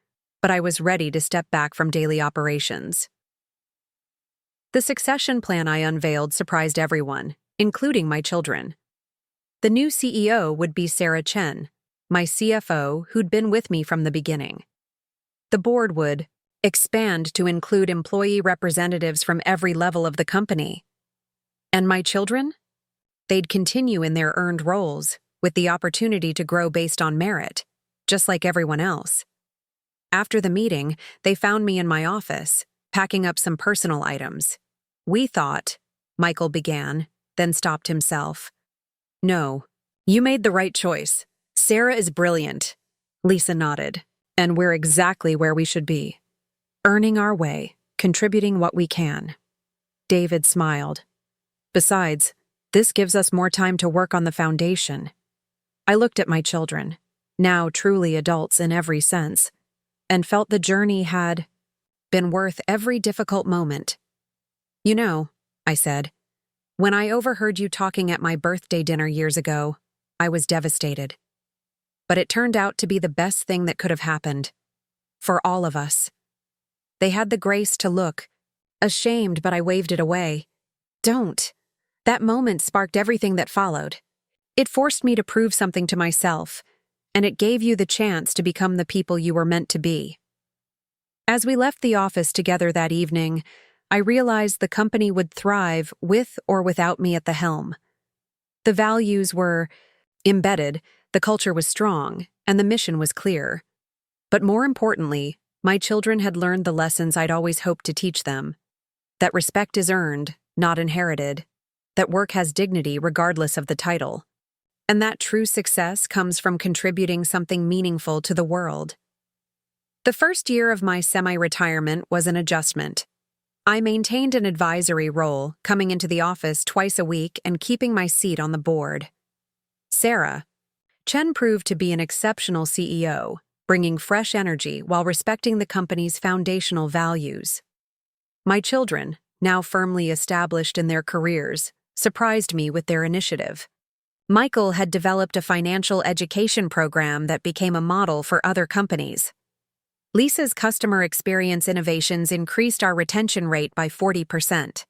but I was ready to step back from daily operations. The succession plan I unveiled surprised everyone, including my children. The new CEO would be Sarah Chen, my CFO who'd been with me from the beginning. The board would expand to include employee representatives from every level of the company. And my children? They'd continue in their earned roles, with the opportunity to grow based on merit, just like everyone else. After the meeting, they found me in my office, packing up some personal items. "We thought," Michael began, then stopped himself. "No, you made the right choice. Sarah is brilliant." Lisa nodded. "And we're exactly where we should be. Earning our way, contributing what we can." David smiled. "Besides, this gives us more time to work on the foundation." I looked at my children, now truly adults in every sense, and felt the journey had been worth every difficult moment. "You know," I said, "when I overheard you talking at my birthday dinner years ago, I was devastated. But it turned out to be the best thing that could have happened. For all of us." They had the grace to look ashamed, but I waved it away. "Don't." That moment sparked everything that followed. It forced me to prove something to myself, and it gave you the chance to become the people you were meant to be. As we left the office together that evening, I realized the company would thrive with or without me at the helm. The values were embedded, the culture was strong, and the mission was clear. But more importantly, my children had learned the lessons I'd always hoped to teach them: that respect is earned, not inherited, that work has dignity regardless of the title, and that true success comes from contributing something meaningful to the world. The first year of my semi-retirement was an adjustment. I maintained an advisory role, coming into the office twice a week and keeping my seat on the board. Sarah Chen proved to be an exceptional CEO, bringing fresh energy while respecting the company's foundational values. My children, now firmly established in their careers, surprised me with their initiative. Michael had developed a financial education program that became a model for other companies. Lisa's customer experience innovations increased our retention rate by 40%.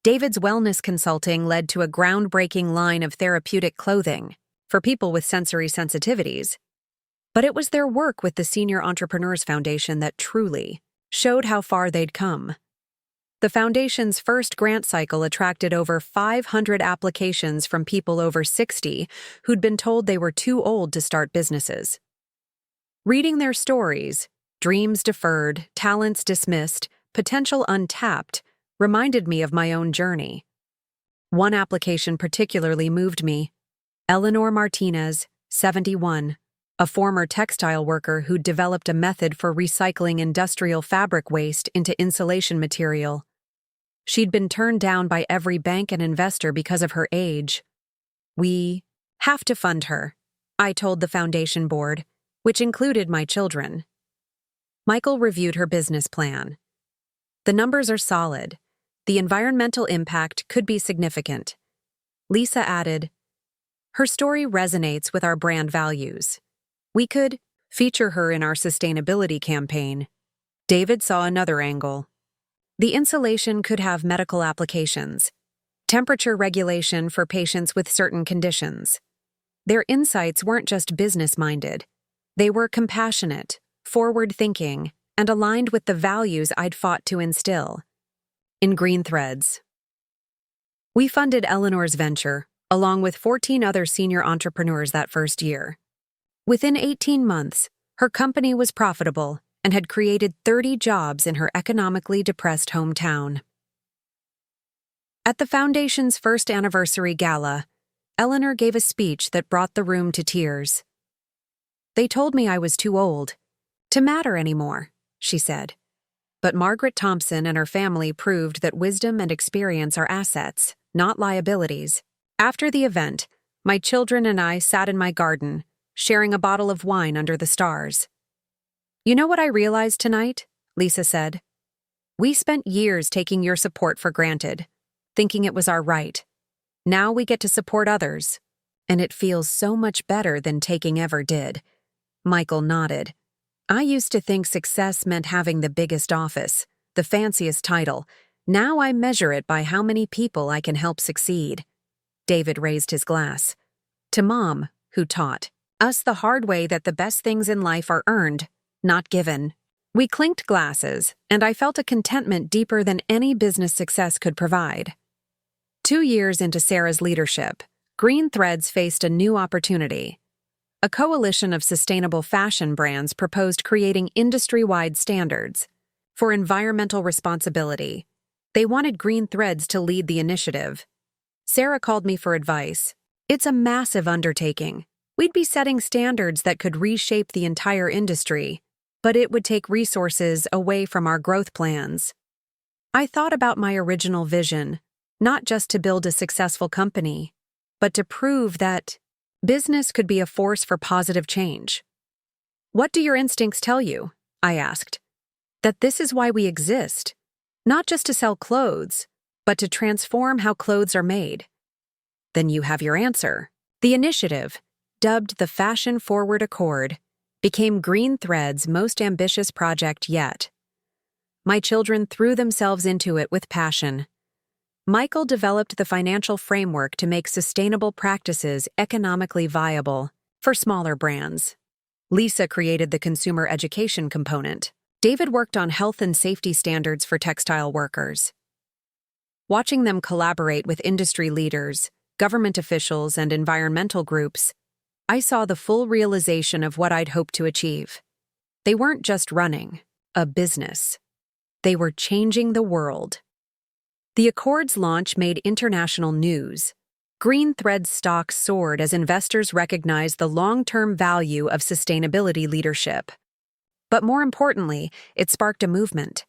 David's wellness consulting led to a groundbreaking line of therapeutic clothing for people with sensory sensitivities. But it was their work with the Senior Entrepreneurs Foundation that truly showed how far they'd come. The foundation's first grant cycle attracted over 500 applications from people over 60 who'd been told they were too old to start businesses. Reading their stories, dreams deferred, talents dismissed, potential untapped, reminded me of my own journey. One application particularly moved me. Eleanor Martinez, 71, a former textile worker who'd developed a method for recycling industrial fabric waste into insulation material. She'd been turned down by every bank and investor because of her age. "We have to fund her," I told the foundation board, which included my children. Michael reviewed her business plan. "The numbers are solid. The environmental impact could be significant." Lisa added, "Her story resonates with our brand values. We could feature her in our sustainability campaign." David saw another angle. The insulation could have medical applications, temperature regulation for patients with certain conditions. Their insights weren't just business-minded. They were compassionate, forward-thinking, and aligned with the values I'd fought to instill. In green threads. We funded Eleanor's venture, along with 14 other senior entrepreneurs that first year. Within 18 months, her company was profitable and had created 30 jobs in her economically depressed hometown. At the foundation's first anniversary gala, Eleanor gave a speech that brought the room to tears. "They told me I was too old to matter anymore," she said. But Margaret Thompson and her family proved that wisdom and experience are assets, not liabilities. After the event, my children and I sat in my garden, sharing a bottle of wine under the stars. "You know what I realized tonight?" Lisa said. "We spent years taking your support for granted, thinking it was our right. Now we get to support others, and it feels so much better than taking ever did." Michael nodded. "I used to think success meant having the biggest office, the fanciest title. Now I measure it by how many people I can help succeed." David raised his glass. "To Mom, who taught us the hard way that the best things in life are earned, not given." We clinked glasses, and I felt a contentment deeper than any business success could provide. 2 years into Sarah's leadership, Green Threads faced a new opportunity. A coalition of sustainable fashion brands proposed creating industry-wide standards for environmental responsibility. They wanted Green Threads to lead the initiative. Sarah called me for advice. "It's a massive undertaking. We'd be setting standards that could reshape the entire industry, but it would take resources away from our growth plans." I thought about my original vision, not just to build a successful company, but to prove that business could be a force for positive change. "What do your instincts tell you?" I asked. "That this is why we exist, not just to sell clothes, but to transform how clothes are made." Then you have your answer. The initiative, dubbed the Fashion Forward Accord, became Green Thread's most ambitious project yet. My children threw themselves into it with passion. Michael developed the financial framework to make sustainable practices economically viable for smaller brands. Lisa created the consumer education component. David worked on health and safety standards for textile workers. Watching them collaborate with industry leaders, government officials, and environmental groups, I saw the full realization of what I'd hoped to achieve. They weren't just running a business. They were changing the world. The Accord's launch made international news. Green Thread's stock soared as investors recognized the long-term value of sustainability leadership. But more importantly, it sparked a movement.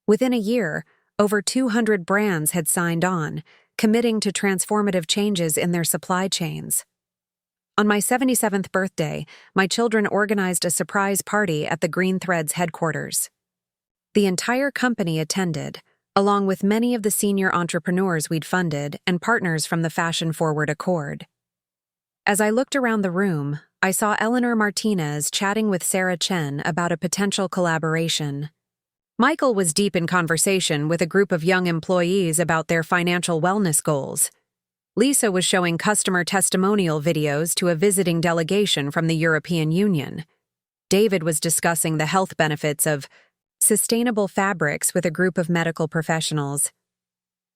Within a year, over 200 brands had signed on, committing to transformative changes in their supply chains. On my 77th birthday, my children organized a surprise party at the Green Threads headquarters. The entire company attended, along with many of the senior entrepreneurs we'd funded and partners from the Fashion Forward Accord. As I looked around the room, I saw Eleanor Martinez chatting with Sarah Chen about a potential collaboration. Michael was deep in conversation with a group of young employees about their financial wellness goals. Lisa was showing customer testimonial videos to a visiting delegation from the European Union. David was discussing the health benefits of sustainable fabrics with a group of medical professionals.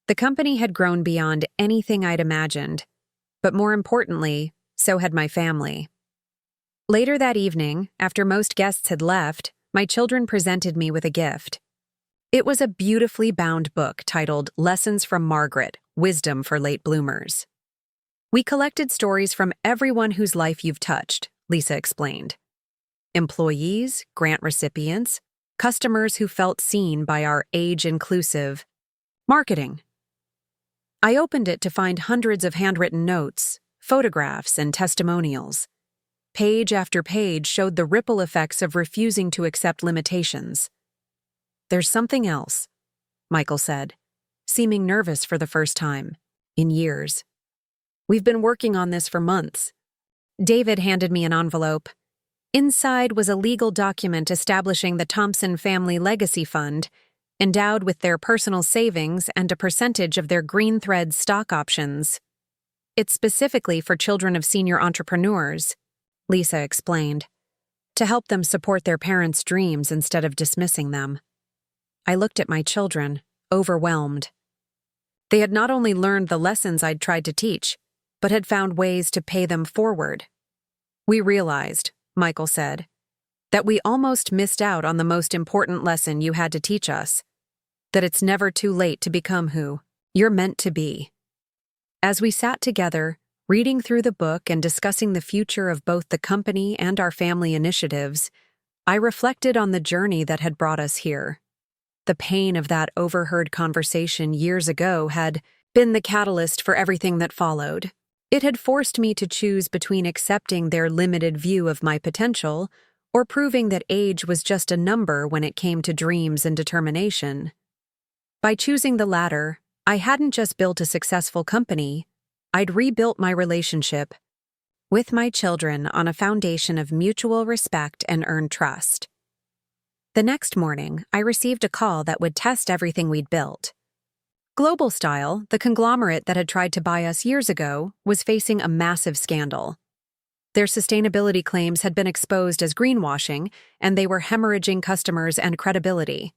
The company had grown beyond anything I'd imagined, but more importantly, so had my family. Later that evening, after most guests had left, my children presented me with a gift. It was a beautifully bound book titled Lessons from Margaret, Wisdom for Late Bloomers. We collected stories from everyone whose life you've touched, Lisa explained. Employees, grant recipients, customers who felt seen by our age-inclusive marketing. I opened it to find hundreds of handwritten notes, photographs, and testimonials. Page after page showed the ripple effects of refusing to accept limitations. "There's something else," Michael said, seeming nervous for the first time in years. "We've been working on this for months." David handed me an envelope. Inside was a legal document establishing the Thompson Family Legacy Fund, endowed with their personal savings and a percentage of their Green Thread stock options. "It's specifically for children of senior entrepreneurs," Lisa explained, "to help them support their parents' dreams instead of dismissing them." I looked at my children, overwhelmed. They had not only learned the lessons I'd tried to teach, but had found ways to pay them forward. "We realized," Michael said, "that we almost missed out on the most important lesson you had to teach us, that it's never too late to become who you're meant to be." As we sat together, reading through the book and discussing the future of both the company and our family initiatives, I reflected on the journey that had brought us here. The pain of that overheard conversation years ago had been the catalyst for everything that followed. It had forced me to choose between accepting their limited view of my potential or proving that age was just a number when it came to dreams and determination. By choosing the latter, I hadn't just built a successful company, I'd rebuilt my relationship with my children on a foundation of mutual respect and earned trust. The next morning, I received a call that would test everything we'd built. Global Style, the conglomerate that had tried to buy us years ago, was facing a massive scandal. Their sustainability claims had been exposed as greenwashing, and they were hemorrhaging customers and credibility.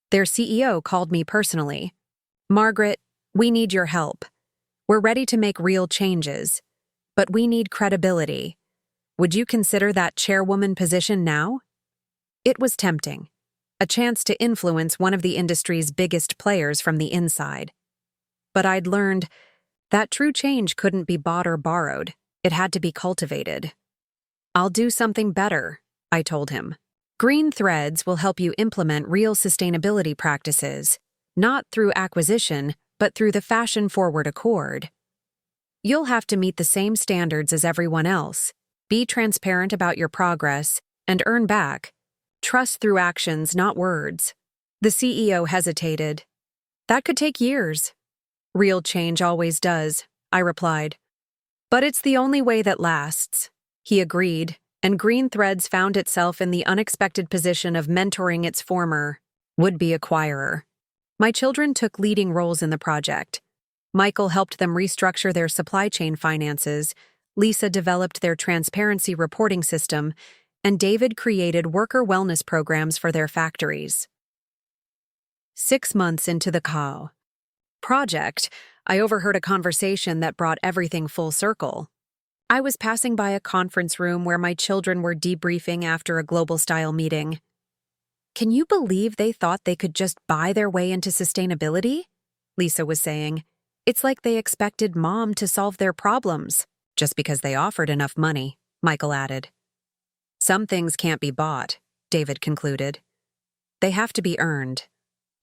Their CEO called me personally. "Margaret, we need your help. We're ready to make real changes, but we need credibility. Would you consider that chairwoman position now?" It was tempting, a chance to influence one of the industry's biggest players from the inside. But I'd learned that true change couldn't be bought or borrowed. It had to be cultivated. "I'll do something better," I told him. "Green Threads will help you implement real sustainability practices, not through acquisition, but through the fashion-forward accord. You'll have to meet the same standards as everyone else, be transparent about your progress, and earn back. Trust through actions, not words." The CEO hesitated. "That could take years." "Real change always does," I replied. "But it's the only way that lasts." He agreed, and Green Threads found itself in the unexpected position of mentoring its former would-be acquirer. My children took leading roles in the project. Michael helped them restructure their supply chain finances, Lisa developed their transparency reporting system, and David created worker wellness programs for their factories. 6 months into the cow project, I overheard a conversation that brought everything full circle. I was passing by a conference room where my children were debriefing after a Global Style meeting. "Can you believe they thought they could just buy their way into sustainability?" Lisa was saying. "It's like they expected Mom to solve their problems, just because they offered enough money," Michael added. "Some things can't be bought," David concluded. "They have to be earned."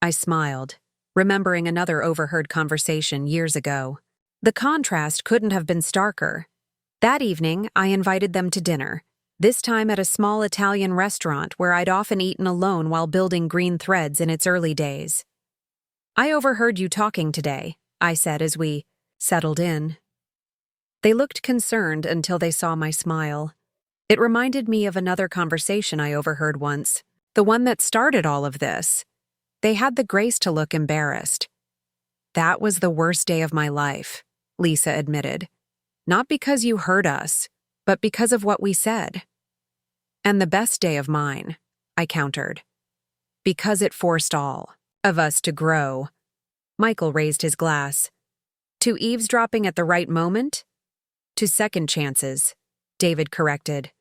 I smiled, remembering another overheard conversation years ago. The contrast couldn't have been starker. That evening, I invited them to dinner, this time at a small Italian restaurant where I'd often eaten alone while building Green Threads in its early days. "I overheard you talking today," I said as we settled in. They looked concerned until they saw my smile. It reminded me of another conversation I overheard once, the one that started all of this. They had the grace to look embarrassed. "That was the worst day of my life," Lisa admitted. "Not because you hurt us, but because of what we said." "And the best day of mine," I countered. because it forced all of us to grow. Michael raised his glass. To eavesdropping at the right moment? To second chances, David corrected.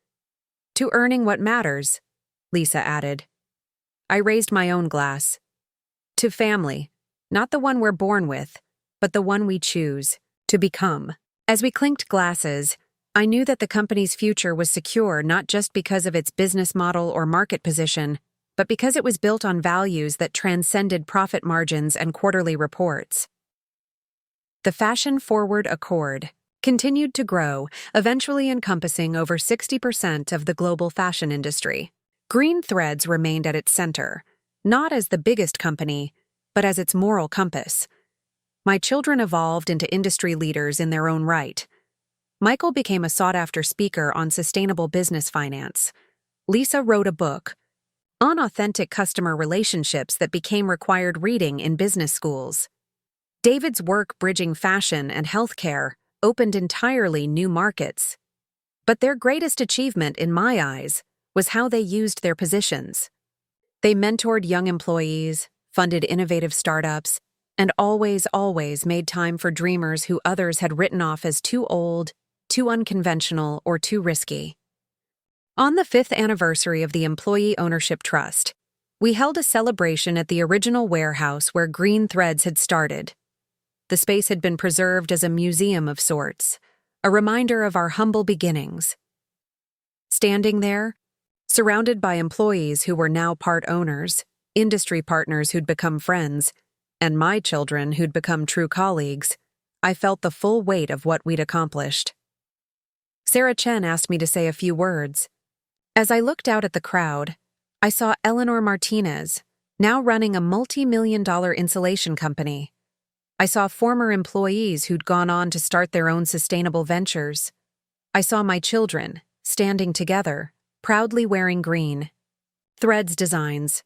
To earning what matters, Lisa added. I raised my own glass. To family, not the one we're born with, but the one we choose to become. As we clinked glasses, I knew that the company's future was secure not just because of its business model or market position, but because it was built on values that transcended profit margins and quarterly reports. The fashion-forward accord continued to grow, eventually encompassing over 60% of the global fashion industry. Green Threads remained at its center, not as the biggest company, but as its moral compass. My children evolved into industry leaders in their own right. Michael became a sought-after speaker on sustainable business finance. Lisa wrote a book on authentic customer relationships that became required reading in business schools. David's work bridging fashion and healthcare opened entirely new markets. But their greatest achievement, in my eyes, was how they used their positions. They mentored young employees, funded innovative startups, and always made time for dreamers who others had written off as too old, too unconventional, or too risky. On the 5th anniversary of the Employee Ownership Trust, we held a celebration at the original warehouse where Green Threads had started. The space had been preserved as a museum of sorts, a reminder of our humble beginnings. Standing there, surrounded by employees who were now part owners, industry partners who'd become friends, and my children who'd become true colleagues, I felt the full weight of what we'd accomplished. Sarah Chen asked me to say a few words. As I looked out at the crowd, I saw Eleanor Martinez, now running a multi-million-dollar insulation company. I saw former employees who'd gone on to start their own sustainable ventures. I saw my children, standing together, proudly wearing green. Threads designs.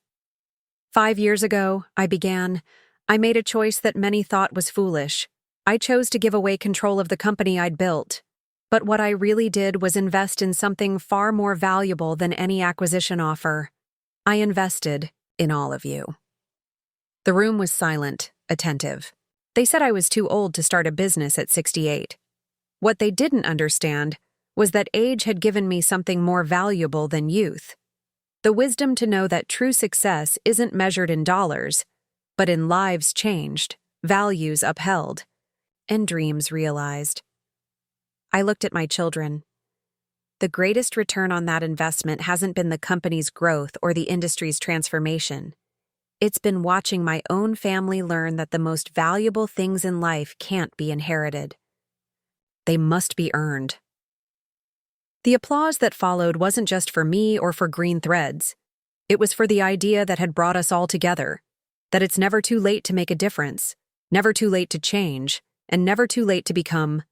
5 years ago, I made a choice that many thought was foolish. I chose to give away control of the company I'd built. But what I really did was invest in something far more valuable than any acquisition offer. I invested in all of you. The room was silent, attentive. They said I was too old to start a business at 68. What they didn't understand was that age had given me something more valuable than youth. The wisdom to know that true success isn't measured in dollars, but in lives changed, values upheld, and dreams realized. I looked at my children. The greatest return on that investment hasn't been the company's growth or the industry's transformation. It's been watching my own family learn that the most valuable things in life can't be inherited. They must be earned. The applause that followed wasn't just for me or for Green Threads. It was for the idea that had brought us all together, that it's never too late to make a difference, never too late to change, and never too late to become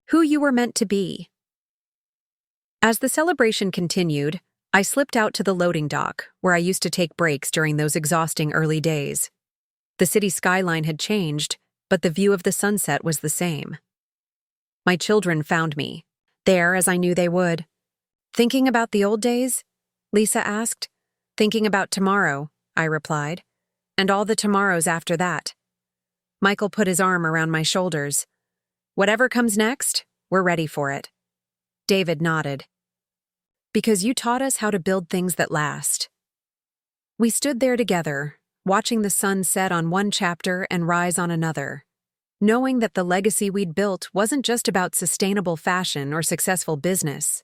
who you were meant to be. As the celebration continued, I slipped out to the loading dock, where I used to take breaks during those exhausting early days. The city skyline had changed, but the view of the sunset was the same. My children found me, there as I knew they would. Thinking about the old days? Lisa asked. Thinking about tomorrow, I replied, and all the tomorrows after that. Michael put his arm around my shoulders. Whatever comes next, we're ready for it. David nodded. Because you taught us how to build things that last. We stood there together, watching the sun set on one chapter and rise on another, knowing that the legacy we'd built wasn't just about sustainable fashion or successful business.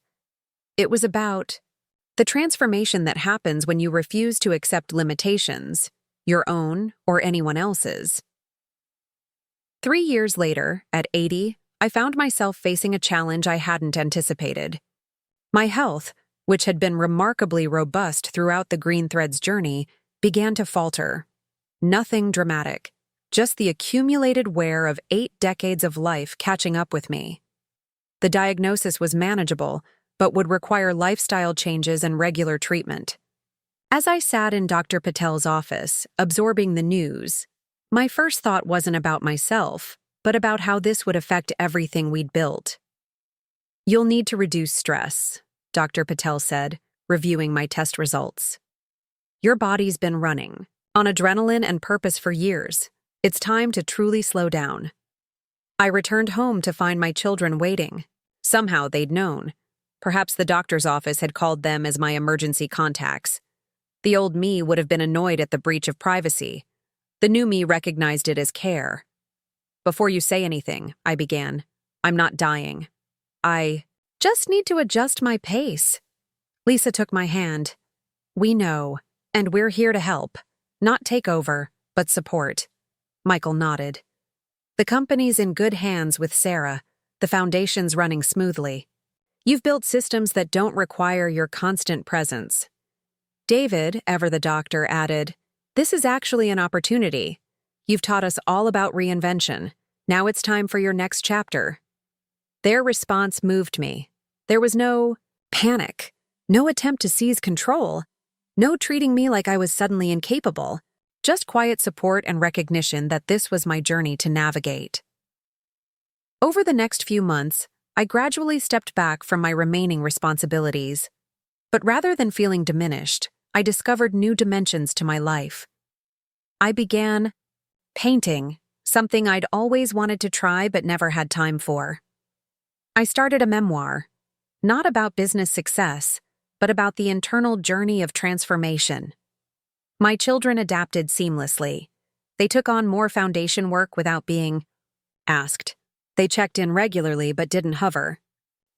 It was about the transformation that happens when you refuse to accept limitations, your own or anyone else's. 3 years later, at 80, I found myself facing a challenge I hadn't anticipated. My health, which had been remarkably robust throughout the Green Threads journey, began to falter. Nothing dramatic, just the accumulated wear of 8 decades of life catching up with me. The diagnosis was manageable, but would require lifestyle changes and regular treatment. As I sat in Dr. Patel's office, absorbing the news, my first thought wasn't about myself, but about how this would affect everything we'd built. You'll need to reduce stress, Dr. Patel said, reviewing my test results. Your body's been running on adrenaline and purpose for years. It's time to truly slow down. I returned home to find my children waiting. Somehow they'd known. Perhaps the doctor's office had called them as my emergency contacts. The old me would have been annoyed at the breach of privacy. The new me recognized it as care. "Before you say anything," I began, "I'm not dying. I just need to adjust my pace." Lisa took my hand. "We know, and we're here to help. Not take over, but support." Michael nodded. "The company's in good hands with Sarah. The foundation's running smoothly. You've built systems that don't require your constant presence." David, ever the doctor, added, "This is actually an opportunity. You've taught us all about reinvention. Now it's time for your next chapter." Their response moved me. There was no panic, no attempt to seize control, no treating me like I was suddenly incapable, just quiet support and recognition that this was my journey to navigate. Over the next few months, I gradually stepped back from my remaining responsibilities. But rather than feeling diminished, I discovered new dimensions to my life. I began painting, something I'd always wanted to try but never had time for. I started a memoir, not about business success, but about the internal journey of transformation. My children adapted seamlessly. They took on more foundation work without being asked. They checked in regularly but didn't hover.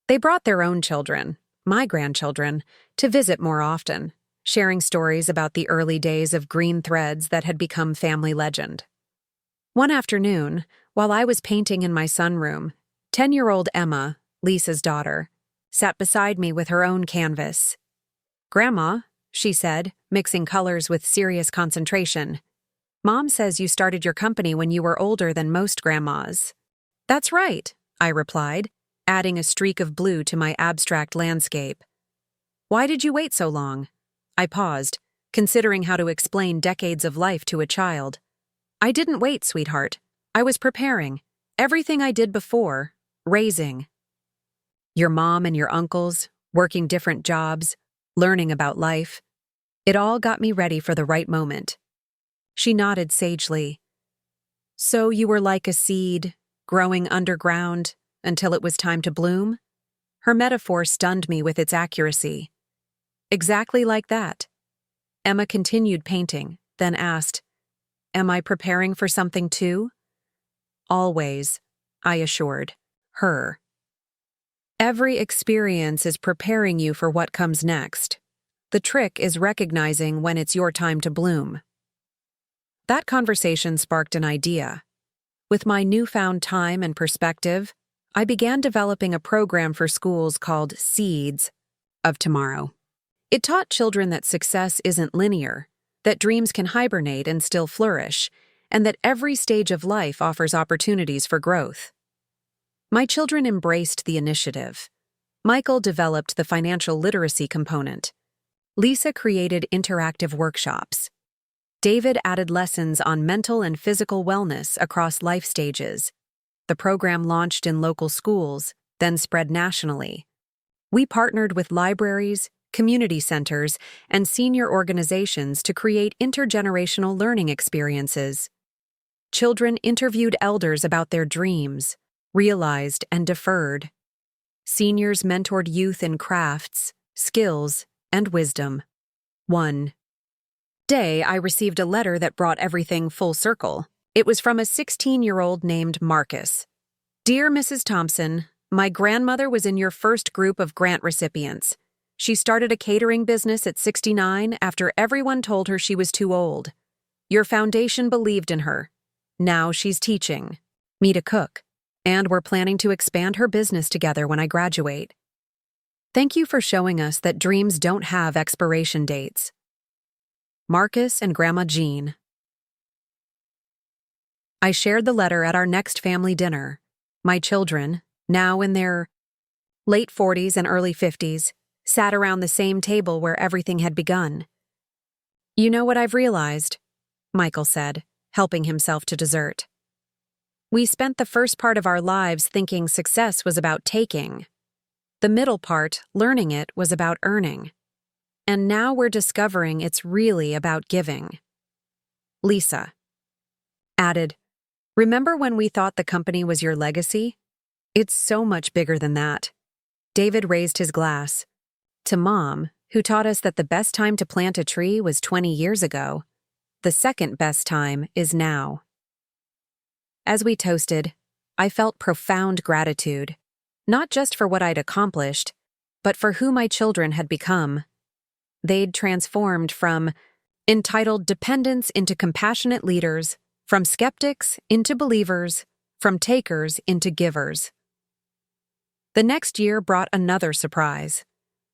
They brought their own children, my grandchildren, to visit more often, sharing stories about the early days of green threads that had become family legend. One afternoon, while I was painting in my sunroom, 10-year-old Emma, Lisa's daughter, sat beside me with her own canvas. "Grandma," she said, mixing colors with serious concentration, "Mom says you started your company when you were older than most grandmas." "That's right," I replied, adding a streak of blue to my abstract landscape. "Why did you wait so long?" I paused, considering how to explain decades of life to a child. "I didn't wait, sweetheart. I was preparing. Everything I did before, raising. Your mom and your uncles, working different jobs, learning about life. It all got me ready for the right moment." She nodded sagely. "So you were like a seed, growing underground until it was time to bloom?" Her metaphor stunned me with its accuracy. "Exactly like that." Emma continued painting, then asked, "Am I preparing for something too?" "Always," I assured her. Every experience is preparing you for what comes next. The trick is recognizing when it's your time to bloom. That conversation sparked an idea. With my newfound time and perspective, I began developing a program for schools called Seeds of Tomorrow. It taught children that success isn't linear, that dreams can hibernate and still flourish, and that every stage of life offers opportunities for growth. My children embraced the initiative. Michael developed the financial literacy component. Lisa created interactive workshops. David added lessons on mental and physical wellness across life stages. The program launched in local schools, then spread nationally. We partnered with libraries, community centers, and senior organizations to create intergenerational learning experiences. Children interviewed elders about their dreams, realized and deferred. Seniors mentored youth in crafts, skills, and wisdom. One day, I received a letter that brought everything full circle. It was from a 16-year-old named Marcus. "Dear Mrs. Thompson, my grandmother was in your first group of grant recipients. She started a catering business at 69 after everyone told her she was too old. Your foundation believed in her. Now she's teaching me to cook, and we're planning to expand her business together when I graduate. Thank you for showing us that dreams don't have expiration dates. Marcus and Grandma Jean." I shared the letter at our next family dinner. My children, now in their late 40s and early 50s, sat around the same table where everything had begun. "You know what I've realized?" Michael said, helping himself to dessert. "We spent the first part of our lives thinking success was about taking. The middle part, learning it, was about earning. And now we're discovering it's really about giving. Lisa added, "Remember when we thought the company was your legacy? It's so much bigger than that." David raised his glass. To Mom, who taught us that the best time to plant a tree was 20 years ago, the second best time is now. As we toasted, I felt profound gratitude, not just for what I'd accomplished, but for who my children had become. They'd transformed from entitled dependents into compassionate leaders, from skeptics into believers, from takers into givers. The next year brought another surprise.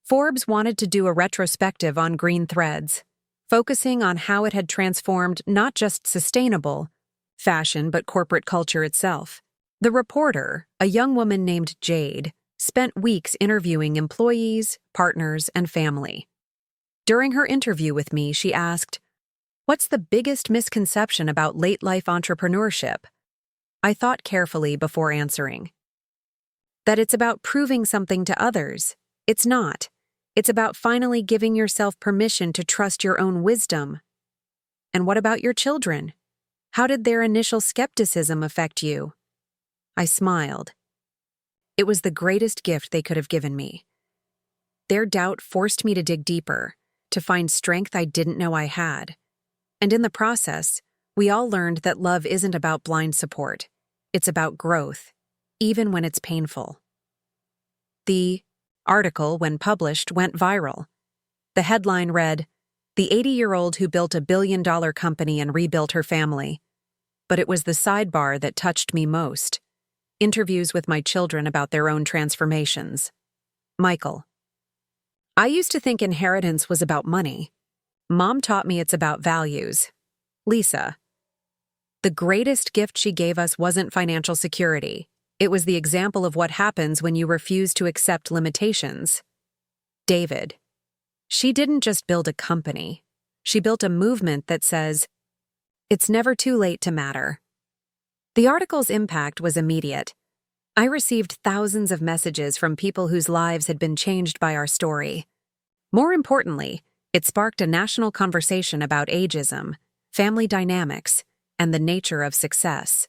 Forbes wanted to do a retrospective on Green Threads, focusing on how it had transformed not just sustainable fashion but corporate culture itself. The reporter, a young woman named Jade, spent weeks interviewing employees, partners, and family. During her interview with me, she asked, "What's the biggest misconception about late-life entrepreneurship?" I thought carefully before answering. That it's about proving something to others. It's not. It's about finally giving yourself permission to trust your own wisdom. And what about your children? How did their initial skepticism affect you? I smiled. It was the greatest gift they could have given me. Their doubt forced me to dig deeper, to find strength I didn't know I had. And in the process, we all learned that love isn't about blind support. It's about growth, even when it's painful. The article, when published, went viral. The headline read, "The 80-year-old who built a billion-dollar company and rebuilt her family." But it was the sidebar that touched me most. Interviews with my children about their own transformations. Michael: "I used to think inheritance was about money. Mom taught me it's about values." Lisa: "The greatest gift she gave us wasn't financial security. It was the example of what happens when you refuse to accept limitations." David: "She didn't just build a company. She built a movement that says, it's never too late to matter." The article's impact was immediate. I received thousands of messages from people whose lives had been changed by our story. More importantly, it sparked a national conversation about ageism, family dynamics, and the nature of success.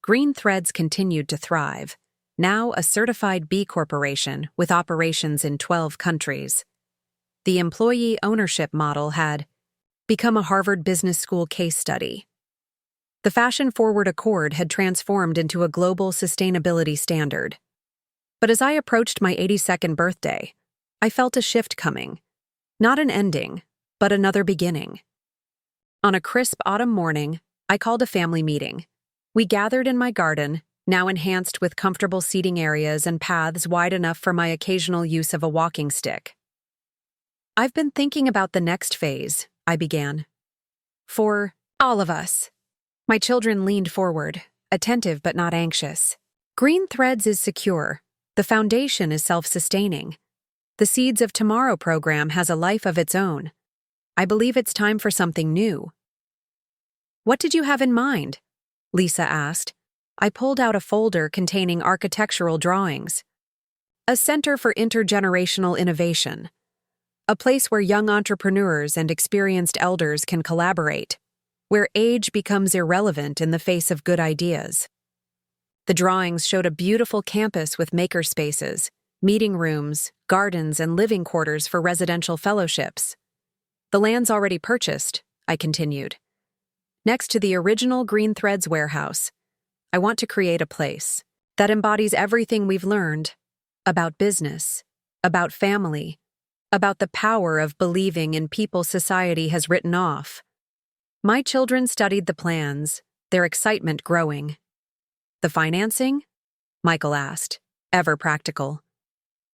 Green Threads continued to thrive, now a certified B Corporation with operations in 12 countries. The employee ownership model had become a Harvard Business School case study. The fashion-forward Accord had transformed into a global sustainability standard. But as I approached my 82nd birthday, I felt a shift coming. Not an ending, but another beginning. On a crisp autumn morning, I called a family meeting. We gathered in my garden, now enhanced with comfortable seating areas and paths wide enough for my occasional use of a walking stick. "I've been thinking about the next phase," I began. "For all of us." My children leaned forward, attentive but not anxious. "Green Threads is secure. The foundation is self-sustaining. The Seeds of Tomorrow program has a life of its own. I believe it's time for something new." "What did you have in mind?" Lisa asked. I pulled out a folder containing architectural drawings. "A center for intergenerational innovation. A place where young entrepreneurs and experienced elders can collaborate, where age becomes irrelevant in the face of good ideas." The drawings showed a beautiful campus with maker spaces, meeting rooms, gardens, and living quarters for residential fellowships. "The land's already purchased," I continued. "Next to the original Green Threads warehouse. I want to create a place that embodies everything we've learned about business, about family, about the power of believing in people society has written off." My children studied the plans, their excitement growing. "The financing?" Michael asked, ever practical.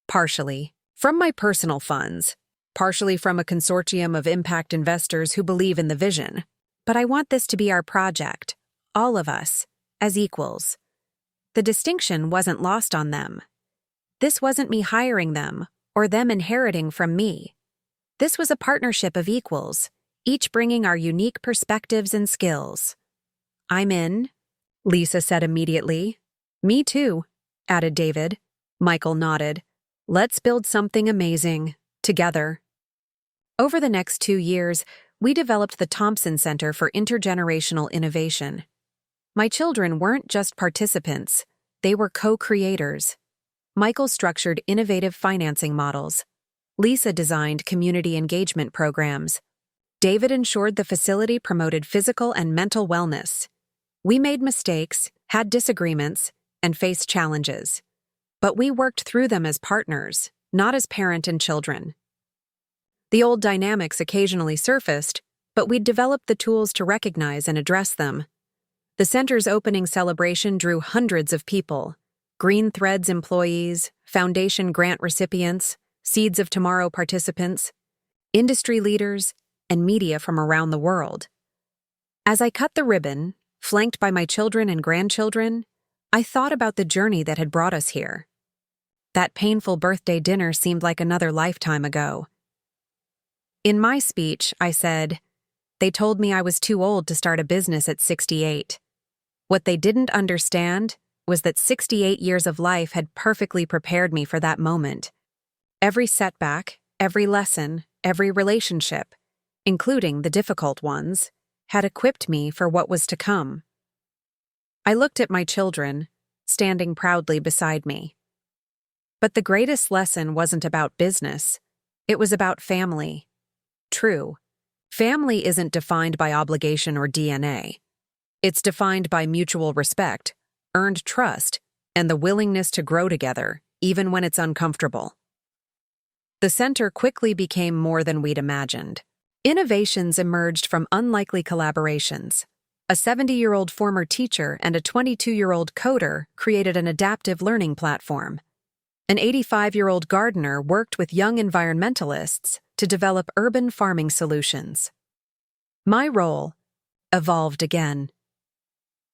"Partially. From my personal funds, partially from a consortium of impact investors who believe in the vision. But I want this to be our project, all of us, as equals." The distinction wasn't lost on them. This wasn't me hiring them, or them inheriting from me. This was a partnership of equals, each bringing our unique perspectives and skills. "I'm in," Lisa said immediately. "Me too," added David. Michael nodded. "Let's build something amazing, together." Over the next 2 years, we developed the Thompson Center for Intergenerational Innovation. My children weren't just participants, they were co-creators. Michael structured innovative financing models. Lisa designed community engagement programs. David ensured the facility promoted physical and mental wellness. We made mistakes, had disagreements, and faced challenges. But we worked through them as partners, not as parent and children. The old dynamics occasionally surfaced, but we'd developed the tools to recognize and address them. The center's opening celebration drew hundreds of people: Green Threads employees, Foundation grant recipients, Seeds of Tomorrow participants, industry leaders, and media from around the world. As I cut the ribbon, flanked by my children and grandchildren, I thought about the journey that had brought us here. That painful birthday dinner seemed like another lifetime ago. In my speech, I said, "They told me I was too old to start a business at 68. What they didn't understand was that 68 years of life had perfectly prepared me for that moment. Every setback, every lesson, every relationship, including the difficult ones, had equipped me for what was to come." I looked at my children, standing proudly beside me. But the greatest lesson wasn't about business. It was about family. True, family isn't defined by obligation or DNA. It's defined by mutual respect, earned trust, and the willingness to grow together, even when it's uncomfortable. The center quickly became more than we'd imagined. Innovations emerged from unlikely collaborations. A 70-year-old former teacher and a 22-year-old coder created an adaptive learning platform. An 85-year-old gardener worked with young environmentalists to develop urban farming solutions. My role evolved again.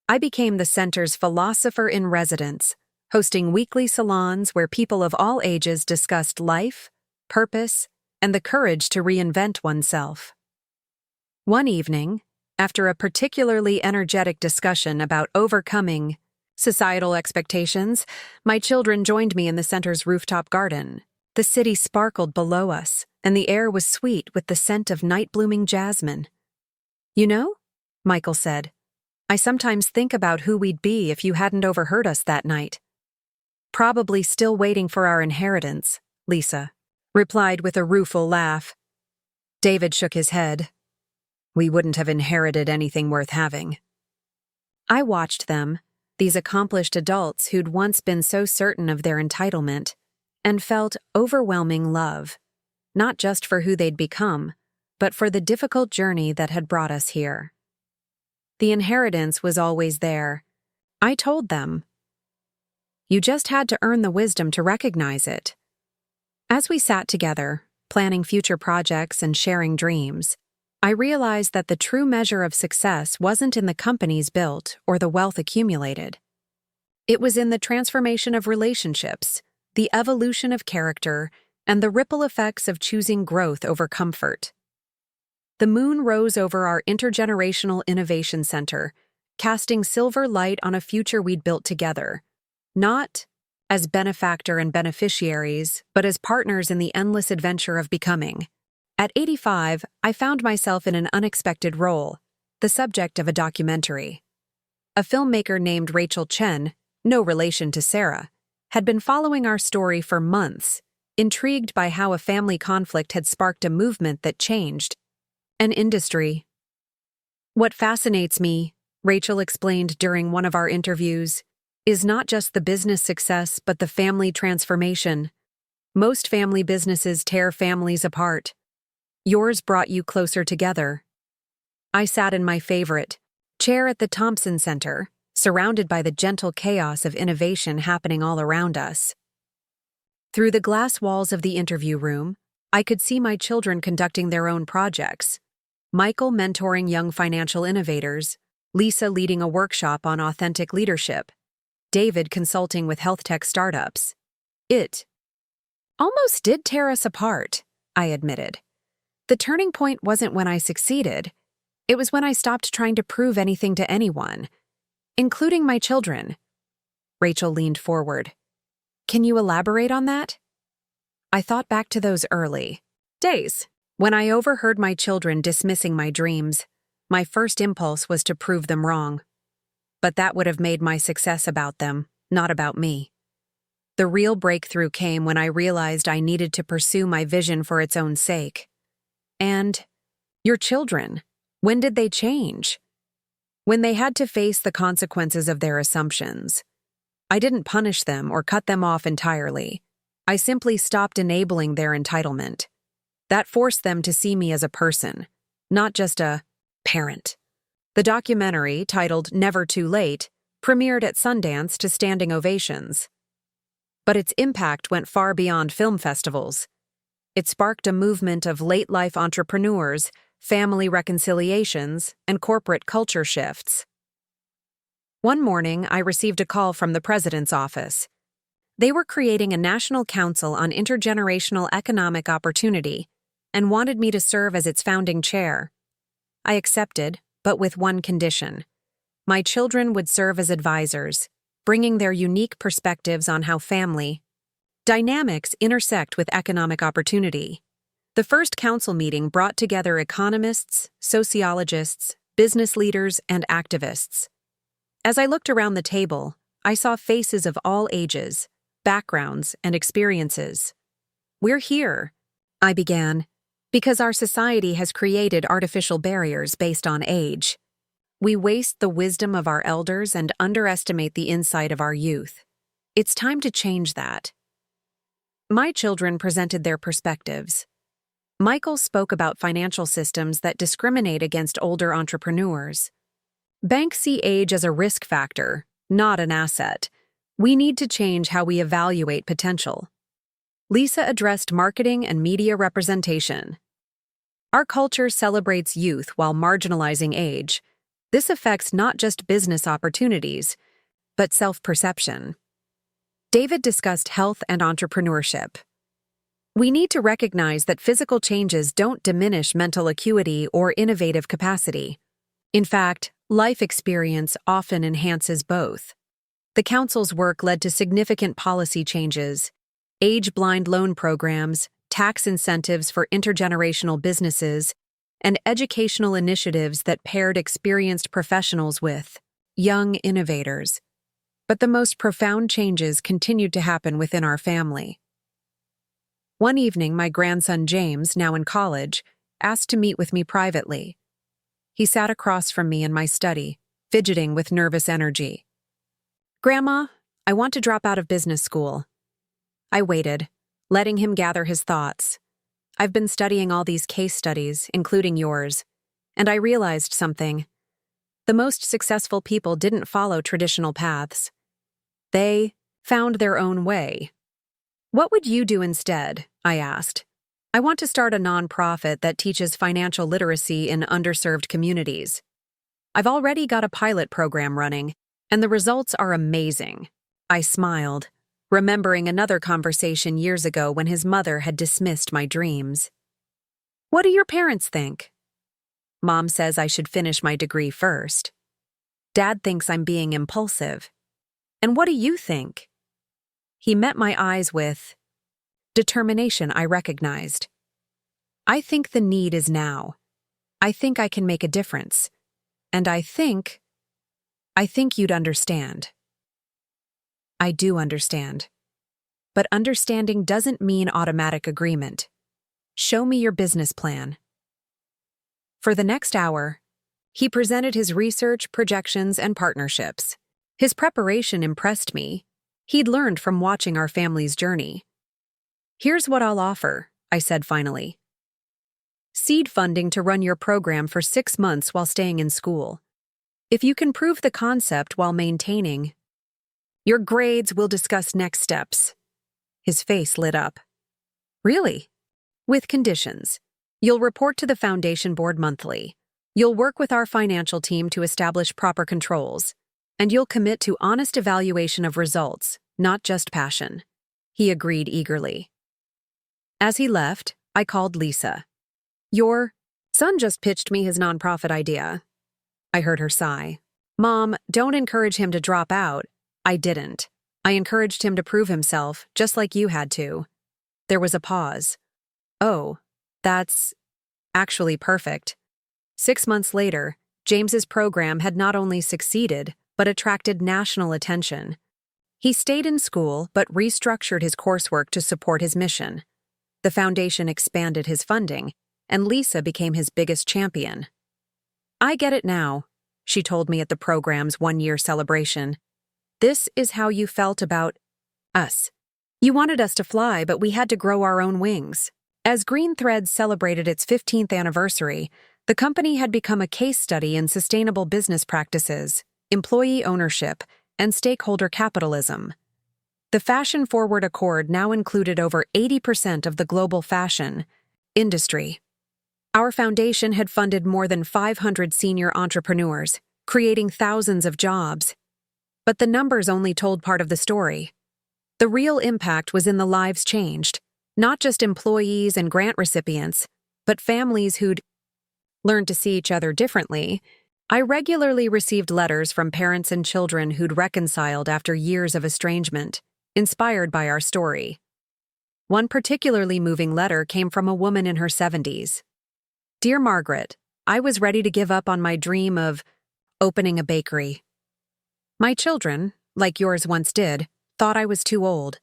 I became the center's philosopher in residence, hosting weekly salons where people of all ages discussed life, purpose, and the courage to reinvent oneself. One evening, after a particularly energetic discussion about overcoming societal expectations, my children joined me in the center's rooftop garden. The city sparkled below us, and the air was sweet with the scent of night-blooming jasmine. "You know," Michael said, "I sometimes think about who we'd be if you hadn't overheard us that night." "Probably still waiting for our inheritance," Lisa replied with a rueful laugh. David shook his head. "We wouldn't have inherited anything worth having." I watched them, these accomplished adults who'd once been so certain of their entitlement, and felt overwhelming love, not just for who they'd become, but for the difficult journey that had brought us here. The inheritance was always there. I told them. You just had to earn the wisdom to recognize it. As we sat together, planning future projects and sharing dreams, I realized that the true measure of success wasn't in the companies built or the wealth accumulated. It was in the transformation of relationships, the evolution of character, and the ripple effects of choosing growth over comfort. The moon rose over our Intergenerational Innovation Center, casting silver light on a future we'd built together, not as benefactor and beneficiaries, but as partners in the endless adventure of becoming. At 85, I found myself in an unexpected role, the subject of a documentary. A filmmaker named Rachel Chen, no relation to Sarah, had been following our story for months, intrigued by how a family conflict had sparked a movement that changed an industry. "What fascinates me," Rachel explained during one of our interviews, "is not just the business success but the family transformation. Most family businesses tear families apart. Yours brought you closer together." I sat in my favorite chair at the Thompson Center, surrounded by the gentle chaos of innovation happening all around us. Through the glass walls of the interview room, I could see my children conducting their own projects. Michael mentoring young financial innovators, Lisa leading a workshop on authentic leadership, David consulting with health tech startups. It almost did tear us apart, I admitted. The turning point wasn't when I succeeded. It was when I stopped trying to prove anything to anyone, including my children. Rachel leaned forward. "Can you elaborate on that?" I thought back to those early days, When I overheard my children dismissing my dreams, my first impulse was to prove them wrong. But that would have made my success about them, not about me. The real breakthrough came when I realized I needed to pursue my vision for its own sake. And your children, when did they change? When they had to face the consequences of their assumptions. I didn't punish them or cut them off entirely. I simply stopped enabling their entitlement. That forced them to see me as a person, not just a parent. The documentary, titled Never Too Late, premiered at Sundance to standing ovations. But its impact went far beyond film festivals. It sparked a movement of late-life entrepreneurs, family reconciliations, and corporate culture shifts. One morning, I received a call from the president's office. They were creating a national council on intergenerational economic opportunity and wanted me to serve as its founding chair. I accepted, but with one condition. My children would serve as advisors, bringing their unique perspectives on how family dynamics intersect with economic opportunity. The first council meeting brought together economists, sociologists, business leaders, and activists. As I looked around the table, I saw faces of all ages, backgrounds, and experiences. "We're here," I began, "because our society has created artificial barriers based on age. We waste the wisdom of our elders and underestimate the insight of our youth. It's time to change that." My children presented their perspectives. Michael spoke about financial systems that discriminate against older entrepreneurs. Banks see age as a risk factor, not an asset. We need to change how we evaluate potential. Lisa addressed marketing and media representation. Our culture celebrates youth while marginalizing age. This affects not just business opportunities, but self-perception. David discussed health and entrepreneurship. We need to recognize that physical changes don't diminish mental acuity or innovative capacity. In fact, life experience often enhances both. The council's work led to significant policy changes: age-blind loan programs, tax incentives for intergenerational businesses, and educational initiatives that paired experienced professionals with young innovators. But the most profound changes continued to happen within our family. One evening, my grandson James, now in college, asked to meet with me privately. He sat across from me in my study, fidgeting with nervous energy. "Grandma, I want to drop out of business school." I waited, letting him gather his thoughts. "I've been studying all these case studies, including yours, and I realized something. The most successful people didn't follow traditional paths. They found their own way." "What would you do instead?" I asked. "I want to start a nonprofit that teaches financial literacy in underserved communities. I've already got a pilot program running, and the results are amazing." I smiled, remembering another conversation years ago when his mother had dismissed my dreams. "What do your parents think?" "Mom says I should finish my degree first. Dad thinks I'm being impulsive. And what do you think?" He met my eyes with determination I recognized. "I think the need is now. I think I can make a difference. And I think you'd understand." I do understand. But understanding doesn't mean automatic agreement. Show me your business plan. For the next hour, he presented his research, projections, and partnerships. His preparation impressed me. He'd learned from watching our family's journey. "Here's what I'll offer," I said finally. "Seed funding to run your program for 6 months while staying in school. If you can prove the concept while maintaining your grades, we'll discuss next steps." His face lit up. "Really?" "With conditions. You'll report to the foundation board monthly. You'll work with our financial team to establish proper controls. And you'll commit to honest evaluation of results, not just passion." He agreed eagerly. As he left, I called Lisa. "Your son just pitched me his nonprofit idea." I heard her sigh. "Mom, don't encourage him to drop out." I didn't. I encouraged him to prove himself, just like you had to. There was a pause. "Oh, that's Actually perfect. 6 months later, James's program had not only succeeded, but attracted national attention. He stayed in school but restructured his coursework to support his mission. The foundation expanded his funding, and Lisa became his biggest champion. "I get it now," she told me at the program's one-year celebration. "This is how you felt about us. You wanted us to fly, but we had to grow our own wings." As Green Threads celebrated its 15th anniversary, the company had become a case study in sustainable business practices, employee ownership, and stakeholder capitalism. The fashion-forward accord now included over 80% of the global fashion industry. Our foundation had funded more than 500 senior entrepreneurs, creating thousands of jobs. But the numbers only told part of the story. The real impact was in the lives changed, not just employees and grant recipients, but families who'd learned to see each other differently. I regularly received letters from parents and children who'd reconciled after years of estrangement, inspired by our story. One particularly moving letter came from a woman in her 70s. "Dear Margaret, I was ready to give up on my dream of opening a bakery. My children, like yours once did, thought I was too old.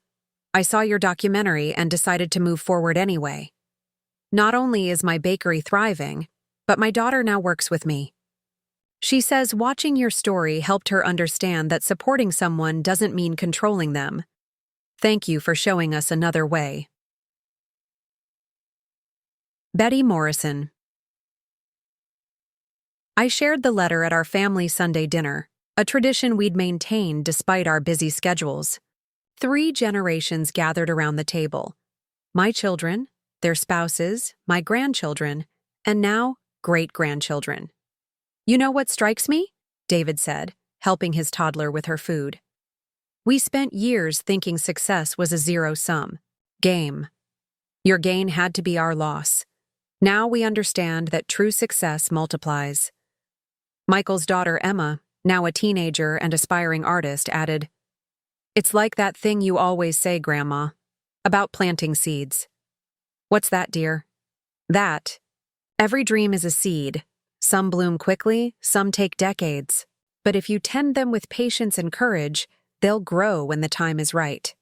I saw your documentary and decided to move forward anyway. Not only is my bakery thriving, but my daughter now works with me. She says watching your story helped her understand that supporting someone doesn't mean controlling them. Thank you for showing us another way." Betty Morrison. I shared the letter at our family Sunday dinner, a tradition we'd maintained despite our busy schedules. 3 generations gathered around the table. My children, their spouses, my grandchildren, and now great-grandchildren. "You know what strikes me?" David said, helping his toddler with her food. "We spent years thinking success was a zero-sum game. Your gain had to be our loss. Now we understand that true success multiplies." Michael's daughter Emma, now a teenager and aspiring artist, added, "It's like that thing you always say, Grandma, about planting seeds." "What's that, dear?" "That. Every dream is a seed. Some bloom quickly, some take decades. But if you tend them with patience and courage, they'll grow when the time is right."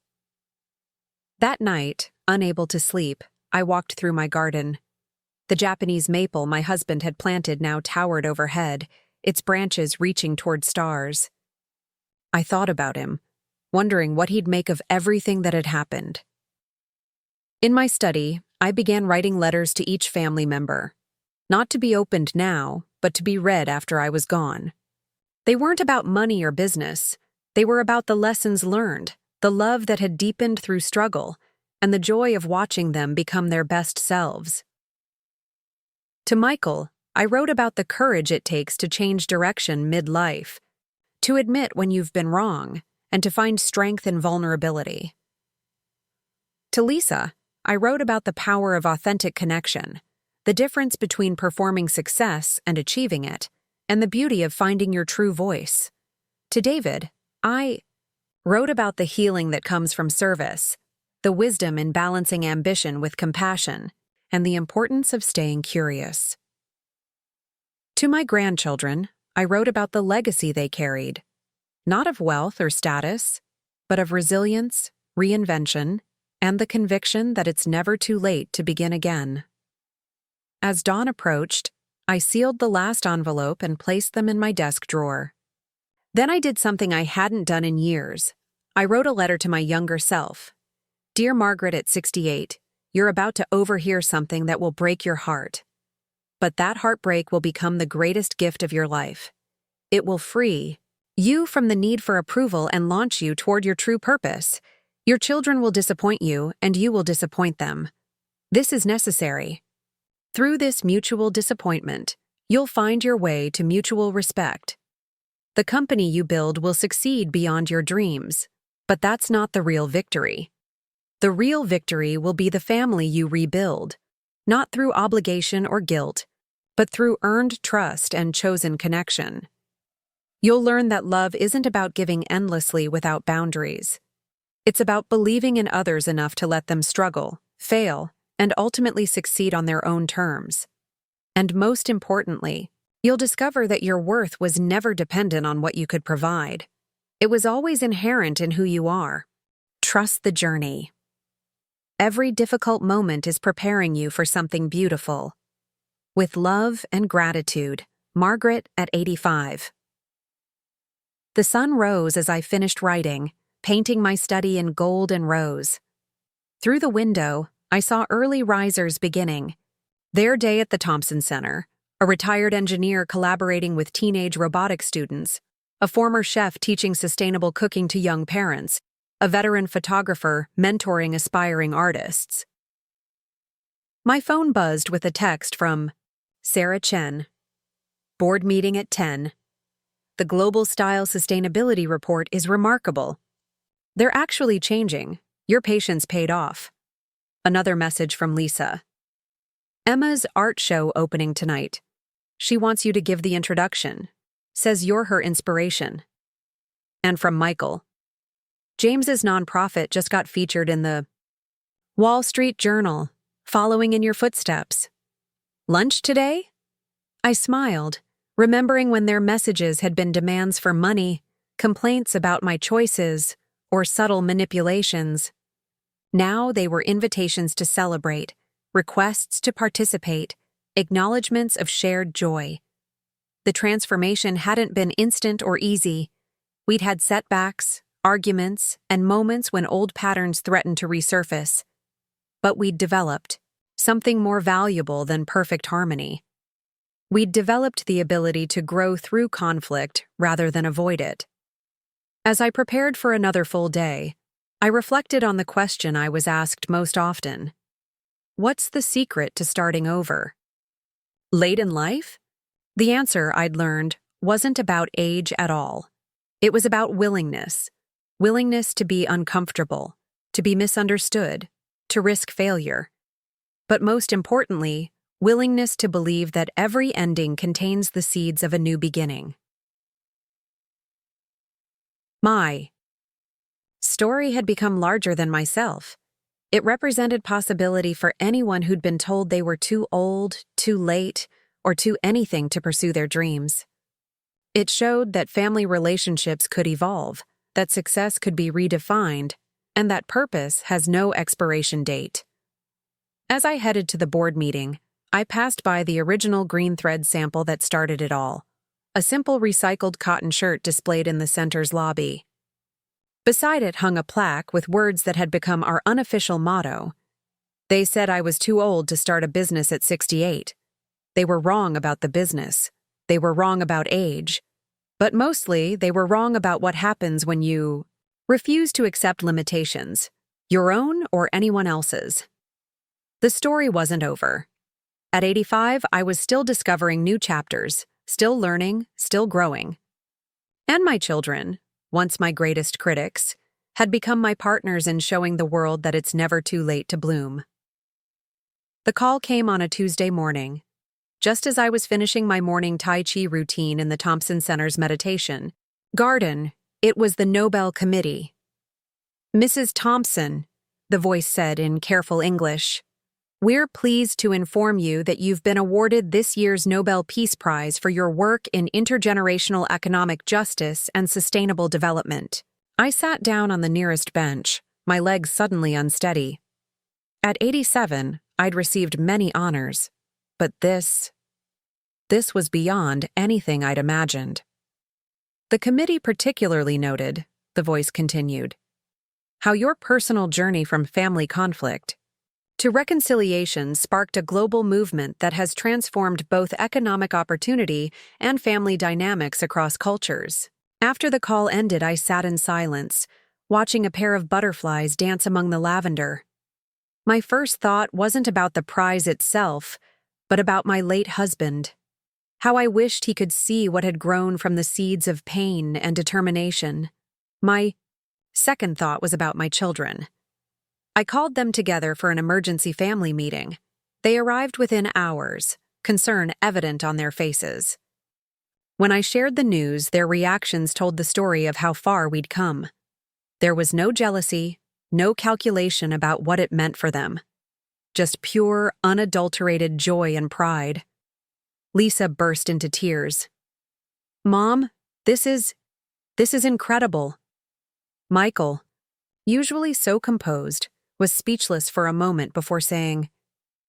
That night, unable to sleep, I walked through my garden. The Japanese maple my husband had planted now towered overhead, its branches reaching toward stars. I thought about him, wondering what he'd make of everything that had happened. In my study, I began writing letters to each family member, not to be opened now, but to be read after I was gone. They weren't about money or business. They were about the lessons learned, the love that had deepened through struggle, and the joy of watching them become their best selves. To Michael, I wrote about the courage it takes to change direction mid-life, to admit when you've been wrong, and to find strength in vulnerability. To Lisa, I wrote about the power of authentic connection, the difference between performing success and achieving it, and the beauty of finding your true voice. To David, I wrote about the healing that comes from service, the wisdom in balancing ambition with compassion, and the importance of staying curious. To my grandchildren, I wrote about the legacy they carried, not of wealth or status, but of resilience, reinvention, and the conviction that it's never too late to begin again. As dawn approached, I sealed the last envelope and placed them in my desk drawer. Then I did something I hadn't done in years. I wrote a letter to my younger self. "Dear Margaret at 68, you're about to overhear something that will break your heart. But that heartbreak will become the greatest gift of your life. It will free you from the need for approval and launch you toward your true purpose. Your children will disappoint you, and you will disappoint them. This is necessary. Through this mutual disappointment, you'll find your way to mutual respect. The company you build will succeed beyond your dreams, but that's not the real victory. The real victory will be the family you rebuild, not through obligation or guilt, but through earned trust and chosen connection. You'll learn that love isn't about giving endlessly without boundaries. It's about believing in others enough to let them struggle, fail, and ultimately succeed on their own terms. And most importantly, you'll discover that your worth was never dependent on what you could provide. It was always inherent in who you are. Trust the journey. Every difficult moment is preparing you for something beautiful. With love and gratitude, Margaret at 85. The sun rose as I finished writing, painting my study in gold and rose. Through the window, I saw early risers beginning. Their day at the Thompson Center, a retired engineer collaborating with teenage robotics students, a former chef teaching sustainable cooking to young parents, a veteran photographer mentoring aspiring artists. My phone buzzed with a text from Sarah Chen. Board meeting at 10. The Global Style Sustainability Report is remarkable. They're actually changing. Your patience paid off. Another message from Lisa. Emma's art show opening tonight. She wants you to give the introduction. Says you're her inspiration. And from Michael. James's nonprofit just got featured in the Wall Street Journal, following in your footsteps. Lunch today? I smiled, remembering when their messages had been demands for money, complaints about my choices, or subtle manipulations. Now they were invitations to celebrate, requests to participate, acknowledgments of shared joy. The transformation hadn't been instant or easy. We'd had setbacks, arguments, and moments when old patterns threatened to resurface. But we'd developed something more valuable than perfect harmony. We'd developed the ability to grow through conflict rather than avoid it. As I prepared for another full day, I reflected on the question I was asked most often. What's the secret to starting over? Late in life? The answer, I'd learned, wasn't about age at all. It was about willingness. Willingness to be uncomfortable, to be misunderstood, to risk failure. But most importantly, willingness to believe that every ending contains the seeds of a new beginning. My story had become larger than myself. It represented possibility for anyone who'd been told they were too old, too late, or too anything to pursue their dreams. It showed that family relationships could evolve, that success could be redefined, and that purpose has no expiration date. As I headed to the board meeting, I passed by the original green thread sample that started it all, a simple recycled cotton shirt displayed in the center's lobby. Beside it hung a plaque with words that had become our unofficial motto. They said I was too old to start a business at 68. They were wrong about the business. They were wrong about age. But mostly, they were wrong about what happens when you refuse to accept limitations, your own or anyone else's. The story wasn't over. At 85, I was still discovering new chapters, still learning, still growing. And my children, once my greatest critics, had become my partners in showing the world that it's never too late to bloom. The call came on a Tuesday morning. Just as I was finishing my morning Tai Chi routine in the Thompson Center's meditation garden, it was the Nobel Committee. Mrs. Thompson, the voice said in careful English, we're pleased to inform you that you've been awarded this year's Nobel Peace Prize for your work in intergenerational economic justice and sustainable development. I sat down on the nearest bench, my legs suddenly unsteady. At 87, I'd received many honors, but this was beyond anything I'd imagined. The committee particularly noted, the voice continued, how your personal journey from family conflict to reconciliation sparked a global movement that has transformed both economic opportunity and family dynamics across cultures. After the call ended, I sat in silence, watching a pair of butterflies dance among the lavender. My first thought wasn't about the prize itself, but about my late husband. How I wished he could see what had grown from the seeds of pain and determination. My second thought was about my children. I called them together for an emergency family meeting. They arrived within hours, concern evident on their faces. When I shared the news, their reactions told the story of how far we'd come. There was no jealousy, no calculation about what it meant for them. Just pure, unadulterated joy and pride. Lisa burst into tears. "Mom, this is incredible." Michael, usually so composed, was speechless for a moment before saying,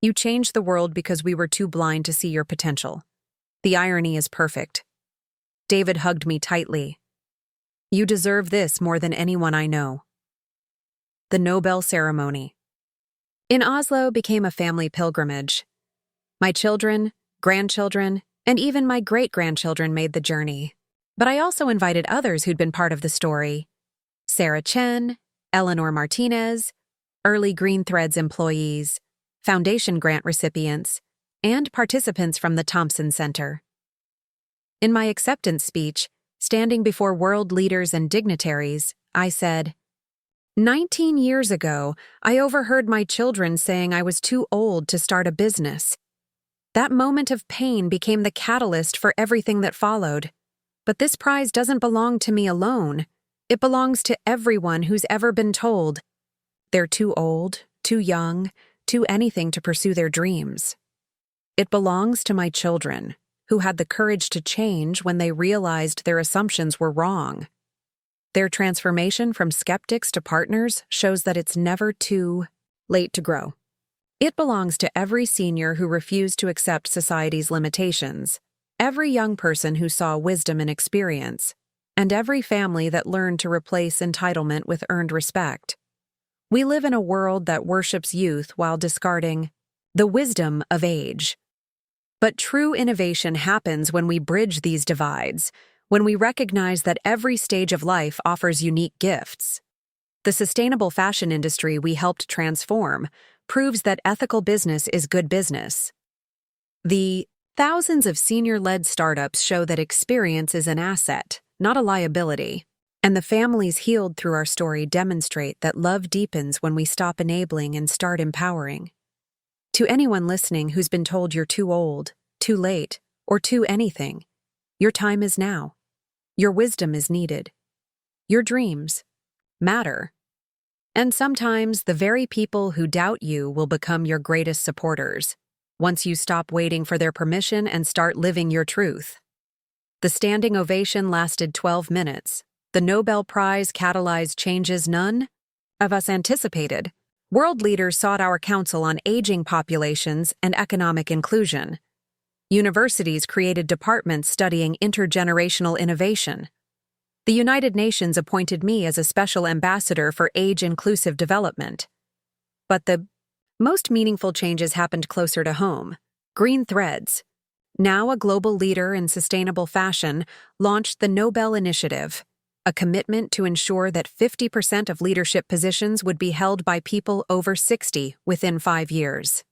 "You changed the world because we were too blind to see your potential. The irony is perfect." David hugged me tightly. "You deserve this more than anyone I know." The Nobel ceremony in Oslo became a family pilgrimage. My children, grandchildren, and even my great-grandchildren made the journey. But I also invited others who'd been part of the story. Sarah Chen, Eleanor Martinez, early Green Threads employees, foundation grant recipients, and participants from the Thompson Center. In my acceptance speech, standing before world leaders and dignitaries, I said, 19 years ago, I overheard my children saying I was too old to start a business. That moment of pain became the catalyst for everything that followed. But this prize doesn't belong to me alone. It belongs to everyone who's ever been told they're too old, too young, too anything to pursue their dreams. It belongs to my children, who had the courage to change when they realized their assumptions were wrong. Their transformation from skeptics to partners shows that it's never too late to grow. It belongs to every senior who refused to accept society's limitations, every young person who saw wisdom and experience, and every family that learned to replace entitlement with earned respect. We live in a world that worships youth while discarding the wisdom of age. But true innovation happens when we bridge these divides, when we recognize that every stage of life offers unique gifts. The sustainable fashion industry we helped transform proves that ethical business is good business. The thousands of senior-led startups show that experience is an asset, not a liability. And the families healed through our story demonstrate that love deepens when we stop enabling and start empowering. To anyone listening who's been told you're too old, too late, or too anything, your time is now. Your wisdom is needed. Your dreams matter. And sometimes the very people who doubt you will become your greatest supporters, once you stop waiting for their permission and start living your truth. The standing ovation lasted 12 minutes. The Nobel Prize catalyzed changes none of us anticipated. World leaders sought our counsel on aging populations and economic inclusion. Universities created departments studying intergenerational innovation. The United Nations appointed me as a special ambassador for age-inclusive development. But the most meaningful changes happened closer to home. Green Threads, now a global leader in sustainable fashion, launched the Nobel Initiative, a commitment to ensure that 50% of leadership positions would be held by people over 60 within 5 years.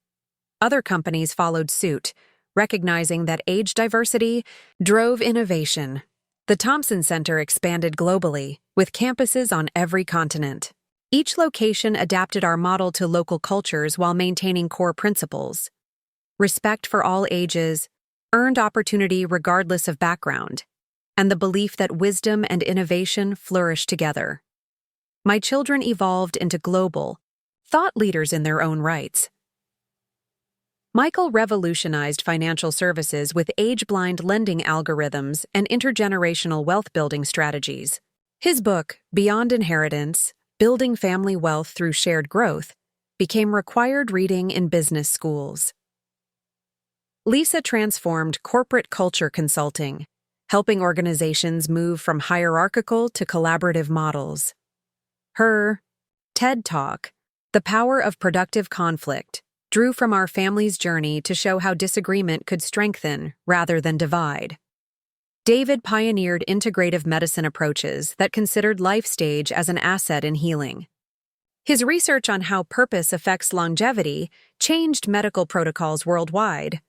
Other companies followed suit, recognizing that age diversity drove innovation. The Thompson Center expanded globally, with campuses on every continent. Each location adapted our model to local cultures while maintaining core principles: respect for all ages, earned opportunity regardless of background, and the belief that wisdom and innovation flourish together. My children evolved into global thought leaders in their own rights. Michael revolutionized financial services with age-blind lending algorithms and intergenerational wealth-building strategies. His book, Beyond Inheritance: Building Family Wealth Through Shared Growth, became required reading in business schools. Lisa transformed corporate culture consulting, helping organizations move from hierarchical to collaborative models. Her TED Talk, The Power of Productive Conflict, drew from our family's journey to show how disagreement could strengthen rather than divide. David pioneered integrative medicine approaches that considered life stage as an asset in healing. His research on how purpose affects longevity changed medical protocols worldwide.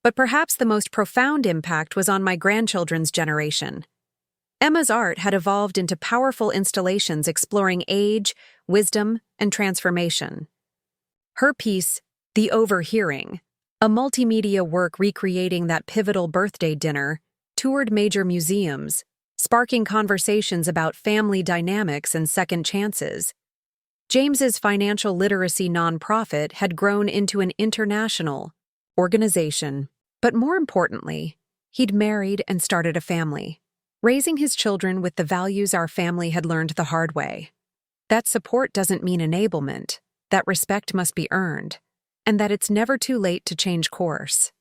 But perhaps the most profound impact was on my grandchildren's generation. Emma's art had evolved into powerful installations exploring age, wisdom, and transformation. Her piece, The Overhearing, a multimedia work recreating that pivotal birthday dinner, toured major museums, sparking conversations about family dynamics and second chances. James's financial literacy nonprofit had grown into an international organization, But more importantly, he'd married and started a family, raising his children with the values our family had learned the hard way. That support doesn't mean enablement, that respect must be earned, and that it's never too late to change course.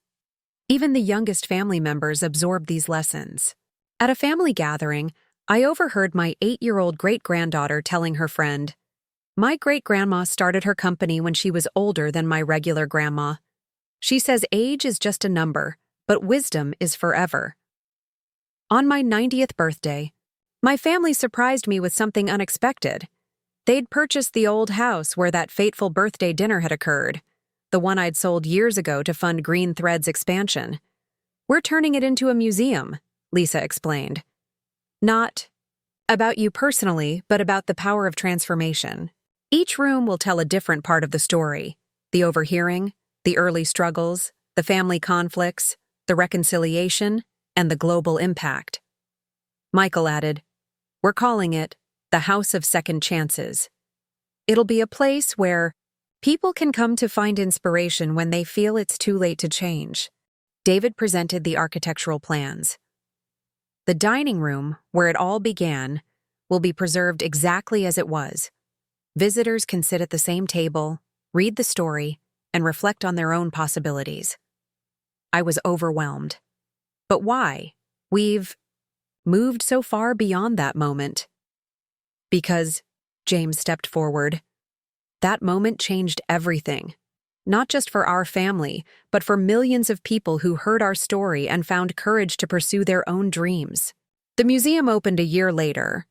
Even the youngest family members absorbed these lessons. At a family gathering, I overheard my 8-year-old great-granddaughter telling her friend, "My great-grandma started her company when she was older than my regular grandma. She says age is just a number, but wisdom is forever." On my 90th birthday, my family surprised me with something unexpected. They'd purchased the old house where that fateful birthday dinner had occurred, the one I'd sold years ago to fund Green Thread's expansion. "We're turning it into a museum," Lisa explained. "Not about you personally, but about the power of transformation. Each room will tell a different part of the story: the overhearing, the early struggles, the family conflicts, the reconciliation, and the global impact." Michael added, "We're calling it the House of Second Chances. It'll be a place where people can come to find inspiration when they feel it's too late to change." David presented the architectural plans. "The dining room, where it all began, will be preserved exactly as it was. Visitors can sit at the same table, read the story, and reflect on their own possibilities." I was overwhelmed. But why? We've moved so far beyond that moment. Because, James stepped forward, that moment changed everything. Not just for our family, but for millions of people who heard our story and found courage to pursue their own dreams. The museum opened a year later,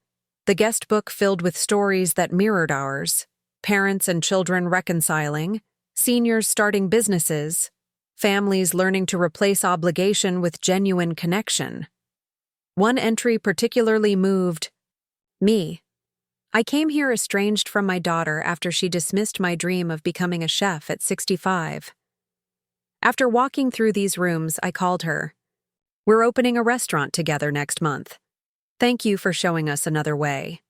the guest book filled with stories that mirrored ours: parents and children reconciling, seniors starting businesses, families learning to replace obligation with genuine connection. One entry particularly moved me. "I came here estranged from my daughter after she dismissed my dream of becoming a chef at 65. After walking through these rooms, I called her. We're opening a restaurant together next month. Thank you for showing us another way."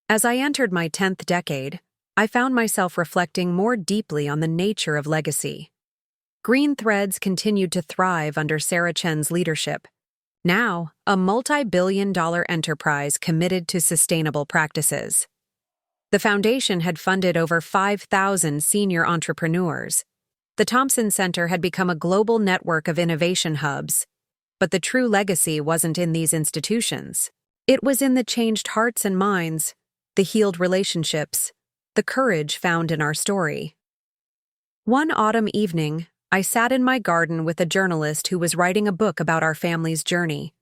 As I entered my 10th decade, I found myself reflecting more deeply on the nature of legacy. Green Threads continued to thrive under Sarah Chen's leadership, now a multi-billion-dollar enterprise committed to sustainable practices. The foundation had funded over 5,000 senior entrepreneurs. The Thompson Center had become a global network of innovation hubs. But the true legacy wasn't in these institutions. It was in the changed hearts and minds, the healed relationships, the courage found in our story. One autumn evening, I sat in my garden with a journalist who was writing a book about our family's journey.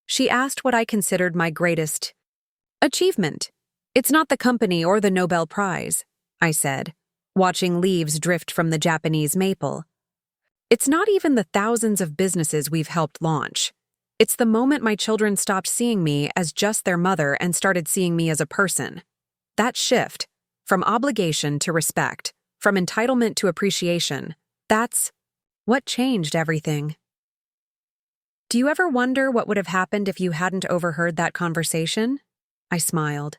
She asked what I considered my greatest achievement. "It's not the company or the Nobel Prize," I said, watching leaves drift from the Japanese maple. "It's not even the thousands of businesses we've helped launch. It's the moment my children stopped seeing me as just their mother and started seeing me as a person. That shift, from obligation to respect, from entitlement to appreciation, that's what changed everything." Do you ever wonder what would have happened if you hadn't overheard that conversation? I smiled.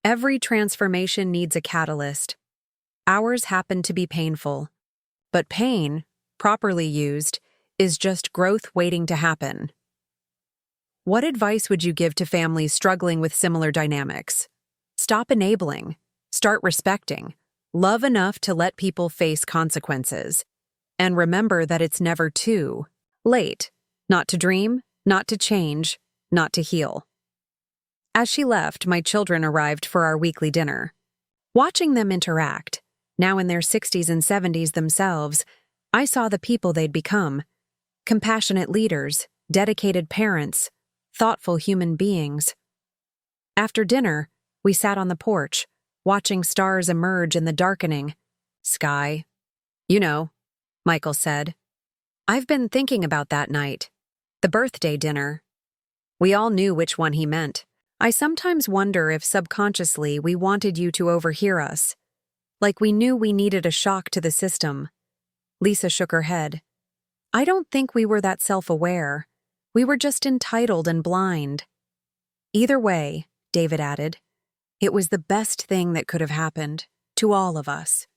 Every transformation needs a catalyst. Ours happened to be painful. But pain, properly used, is just growth waiting to happen. What advice would you give to families struggling with similar dynamics? Stop enabling. Start respecting. Love enough to let people face consequences. And remember that it's never too late. Not to dream, not to change, not to heal. As she left, my children arrived for our weekly dinner. Watching them interact, now in their 60s and 70s themselves, I saw the people they'd become. Compassionate leaders, dedicated parents, thoughtful human beings. After dinner, we sat on the porch, watching stars emerge in the darkening sky. "You know," Michael said. "I've been thinking about that night. The birthday dinner." We all knew which one he meant. "I sometimes wonder if subconsciously we wanted you to overhear us. Like we knew we needed a shock to the system." Lisa shook her head. "I don't think we were that self-aware. We were just entitled and blind." "Either way," David added, "it was the best thing that could have happened, to all of us."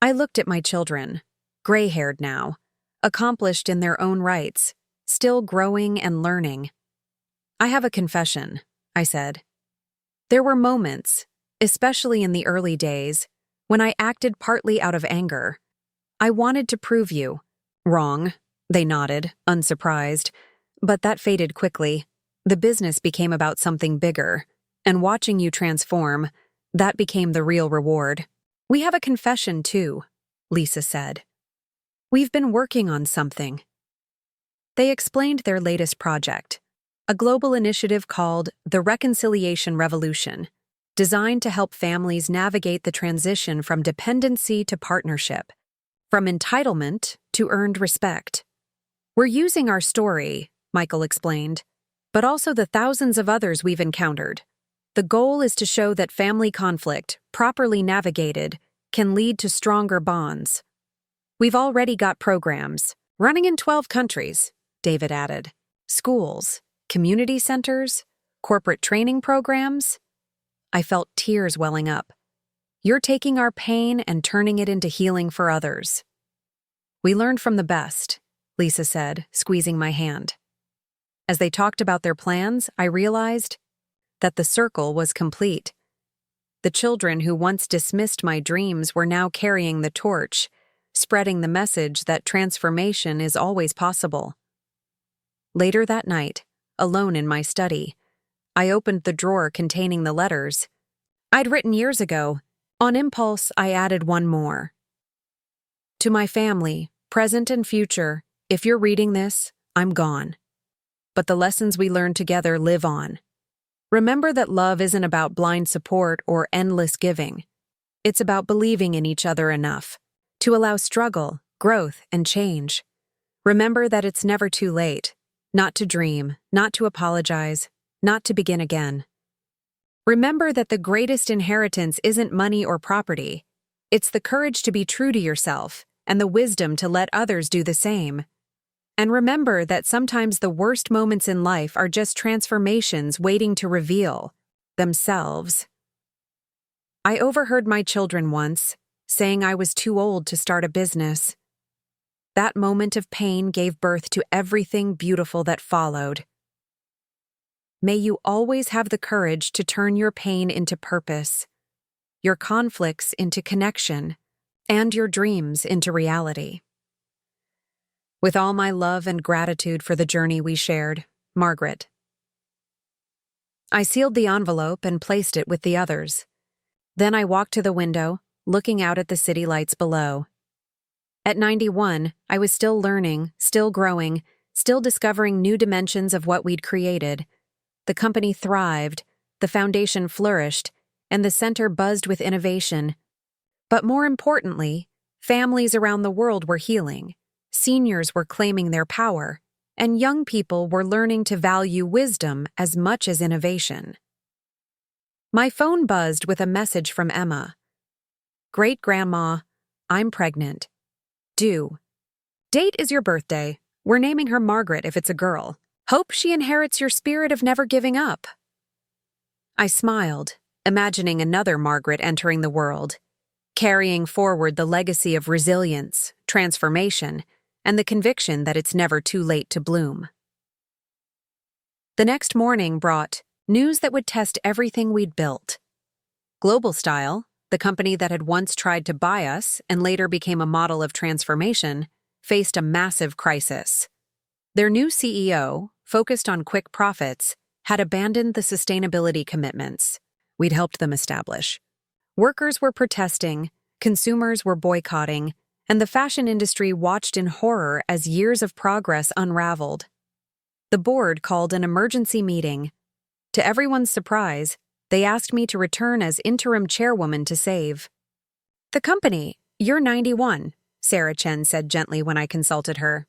I looked at my children, gray-haired now, accomplished in their own rights, still growing and learning. "I have a confession," I said. "There were moments, especially in the early days, when I acted partly out of anger. I wanted to prove you wrong." They nodded, unsurprised, but that faded quickly. The business became about something bigger, and watching you transform, that became the real reward. "We have a confession, too," Lisa said. "We've been working on something." They explained their latest project, a global initiative called the Reconciliation Revolution, designed to help families navigate the transition from dependency to partnership, from entitlement to earned respect. "We're using our story," Michael explained, "but also the thousands of others we've encountered. The goal is to show that family conflict, properly navigated, can lead to stronger bonds. We've already got programs, running in 12 countries," David added. "Schools, community centers, corporate training programs." I felt tears welling up. "You're taking our pain and turning it into healing for others." "We learned from the best," Lisa said, squeezing my hand. As they talked about their plans, I realized that the circle was complete. The children who once dismissed my dreams were now carrying the torch, spreading the message that transformation is always possible. Later that night, alone in my study, I opened the drawer containing the letters I'd written years ago. On impulse, I added one more. "To my family, present and future, if you're reading this, I'm gone. But the lessons we learned together live on. Remember that love isn't about blind support or endless giving. It's about believing in each other enough to allow struggle, growth, and change. Remember that it's never too late, not to dream, not to apologize, not to begin again. Remember that the greatest inheritance isn't money or property. It's the courage to be true to yourself and the wisdom to let others do the same. And remember that sometimes the worst moments in life are just transformations waiting to reveal themselves." I overheard my children once saying I was too old to start a business. That moment of pain gave birth to everything beautiful that followed. May you always have the courage to turn your pain into purpose, your conflicts into connection, and your dreams into reality. With all my love and gratitude for the journey we shared, Margaret. I sealed the envelope and placed it with the others. Then I walked to the window, looking out at the city lights below. At 91, I was still learning, still growing, still discovering new dimensions of what we'd created. The company thrived, the foundation flourished, and the center buzzed with innovation. But more importantly, families around the world were healing, seniors were claiming their power, and young people were learning to value wisdom as much as innovation. My phone buzzed with a message from Emma. "Great-grandma, I'm pregnant. Due. Date is your birthday. We're naming her Margaret if it's a girl. Hope she inherits your spirit of never giving up." I smiled, imagining another Margaret entering the world, carrying forward the legacy of resilience, transformation, and the conviction that it's never too late to bloom. The next morning brought news that would test everything we'd built. Global Style, the company that had once tried to buy us and later became a model of transformation, faced a massive crisis. Their new CEO, focused on quick profits, had abandoned the sustainability commitments we'd helped them establish. Workers were protesting, consumers were boycotting, and the fashion industry watched in horror as years of progress unraveled. The board called an emergency meeting. To everyone's surprise, they asked me to return as interim chairwoman to save the company. "You're 91, Sarah Chen said gently when I consulted her.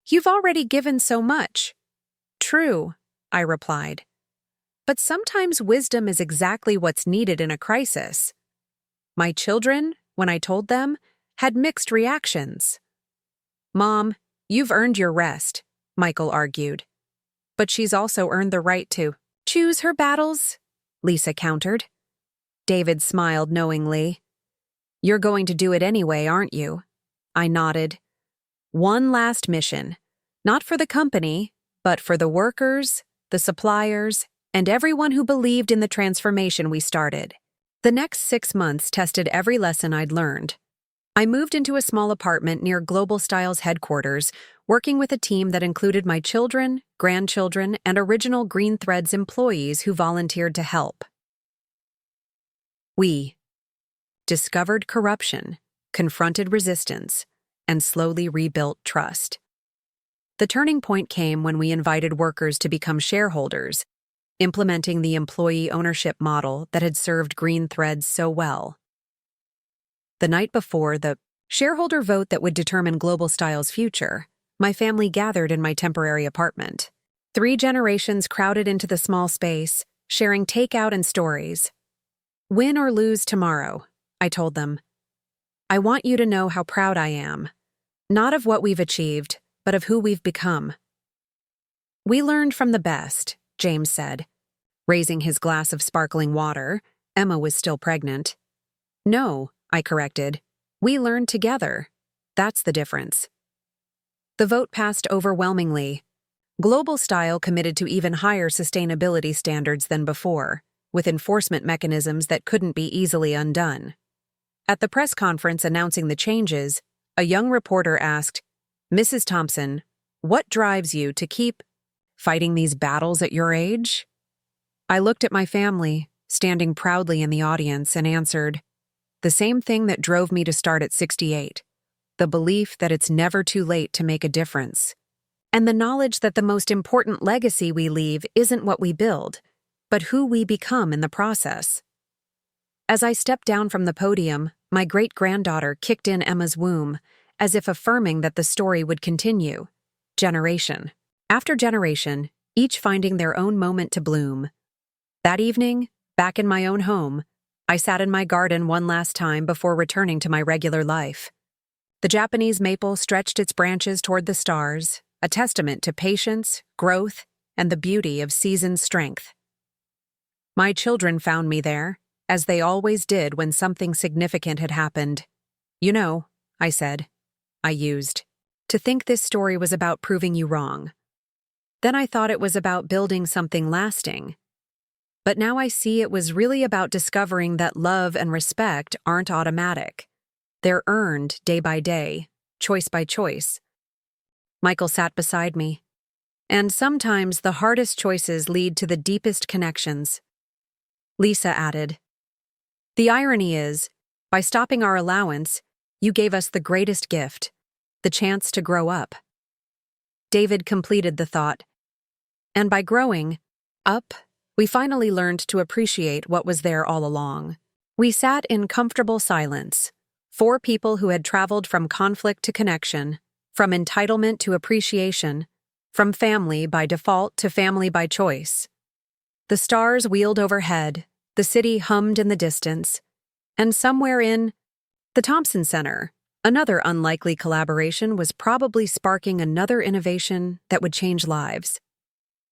"You've already given so much." "True," I replied. "But sometimes wisdom is exactly what's needed in a crisis." My children, when I told them, had mixed reactions. "Mom, you've earned your rest," Michael argued. "But she's also earned the right to choose her battles," Lisa countered. David smiled knowingly. "You're going to do it anyway, aren't you?" I nodded. One last mission. Not for the company, but for the workers, the suppliers, and everyone who believed in the transformation we started. The next 6 months tested every lesson I'd learned. I moved into a small apartment near Global Style's headquarters, working with a team that included my children, grandchildren, and original Green Threads employees who volunteered to help. We discovered corruption, confronted resistance, and slowly rebuilt trust. The turning point came when we invited workers to become shareholders, implementing the employee ownership model that had served Green Threads so well. The night before the shareholder vote that would determine Global Style's future, my family gathered in my temporary apartment. 3 generations crowded into the small space, sharing takeout and stories. Win or lose tomorrow, I told them. I want you to know how proud I am, not of what we've achieved, but of who we've become. We learned from the best, James said. Raising his glass of sparkling water, Emma was still pregnant. No, I corrected. We learned together. That's the difference. The vote passed overwhelmingly. Global Style committed to even higher sustainability standards than before, with enforcement mechanisms that couldn't be easily undone. At the press conference announcing the changes, a young reporter asked, "Mrs. Thompson, what drives you to keep fighting these battles at your age?" I looked at my family, standing proudly in the audience, and answered, "The same thing that drove me to start at 68, the belief that it's never too late to make a difference, and the knowledge that the most important legacy we leave isn't what we build, but who we become in the process." As I stepped down from the podium, my great-granddaughter kicked in Emma's womb, as if affirming that the story would continue, generation after generation, each finding their own moment to bloom. That evening, back in my own home, I sat in my garden one last time before returning to my regular life. The Japanese maple stretched its branches toward the stars, a testament to patience, growth, and the beauty of seasoned strength. My children found me there, as they always did when something significant had happened. "You know," I said. I used to think this story was about proving you wrong. Then I thought it was about building something lasting. But now I see it was really about discovering that love and respect aren't automatic. They're earned day by day, choice by choice. Michael sat beside me. And sometimes the hardest choices lead to the deepest connections. Lisa added, "The irony is, by stopping our allowance, you gave us the greatest gift, the chance to grow up." David completed the thought. And by growing up, we finally learned to appreciate what was there all along. We sat in comfortable silence, 4 people who had traveled from conflict to connection, from entitlement to appreciation, from family by default to family by choice. The stars wheeled overhead, the city hummed in the distance, and somewhere in the Thompson Center, another unlikely collaboration was probably sparking another innovation that would change lives.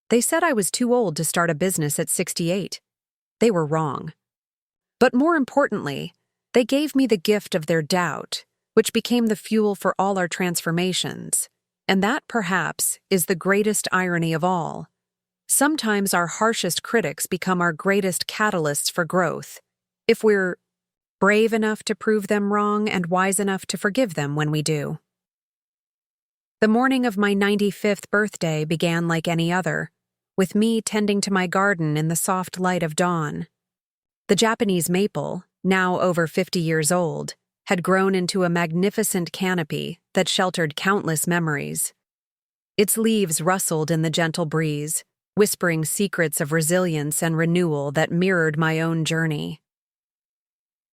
They said I was too old to start a business at 68. They were wrong. But more importantly, they gave me the gift of their doubt, which became the fuel for all our transformations. And that, perhaps, is the greatest irony of all. Sometimes our harshest critics become our greatest catalysts for growth, if we're brave enough to prove them wrong and wise enough to forgive them when we do. The morning of my 95th birthday began like any other, with me tending to my garden in the soft light of dawn. The Japanese maple, now over 50 years old, had grown into a magnificent canopy that sheltered countless memories. Its leaves rustled in the gentle breeze, whispering secrets of resilience and renewal that mirrored my own journey.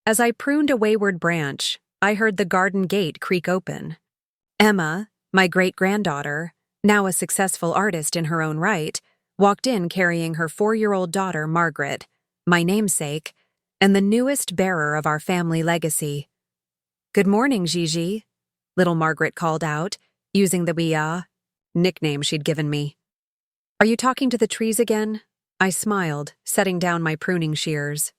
As I pruned a wayward branch, I heard the garden gate creak open. Emma, my great-granddaughter, now a successful artist in her own right, walked in carrying her 4-year-old daughter, Margaret, my namesake, and the newest bearer of our family legacy. "Good morning, Gigi," little Margaret called out, using the Bia nickname she'd given me. "Are you talking to the trees again?" I smiled, setting down my pruning shears.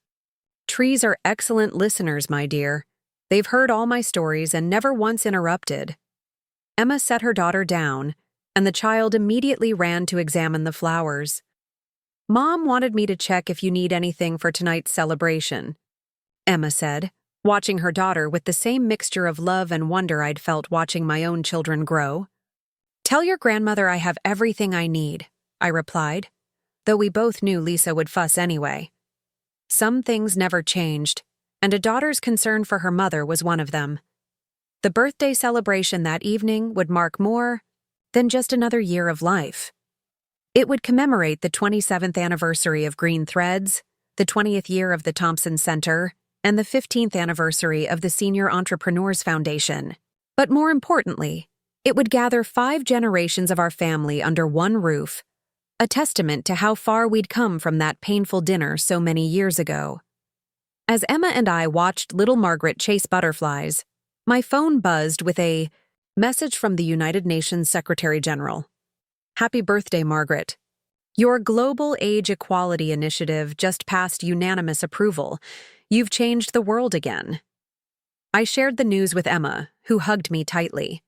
"Trees are excellent listeners, my dear. They've heard all my stories and never once interrupted." Emma set her daughter down, and the child immediately ran to examine the flowers. "Mom wanted me to check if you need anything for tonight's celebration," Emma said, watching her daughter with the same mixture of love and wonder I'd felt watching my own children grow. "Tell your grandmother I have everything I need," I replied, though we both knew Lisa would fuss anyway. Some things never changed, and a daughter's concern for her mother was one of them. The birthday celebration that evening would mark more than just another year of life. It would commemorate the 27th anniversary of Green Threads, the 20th year of the Thompson Center, and the 15th anniversary of the Senior Entrepreneurs Foundation. But more importantly, it would gather 5 generations of our family under one roof, a testament to how far we'd come from that painful dinner so many years ago. As Emma and I watched little Margaret chase butterflies, my phone buzzed with a message from the United Nations Secretary General. "Happy birthday, Margaret. Your Global Age Equality Initiative just passed unanimous approval. You've changed the world again." I shared the news with Emma, who hugged me tightly.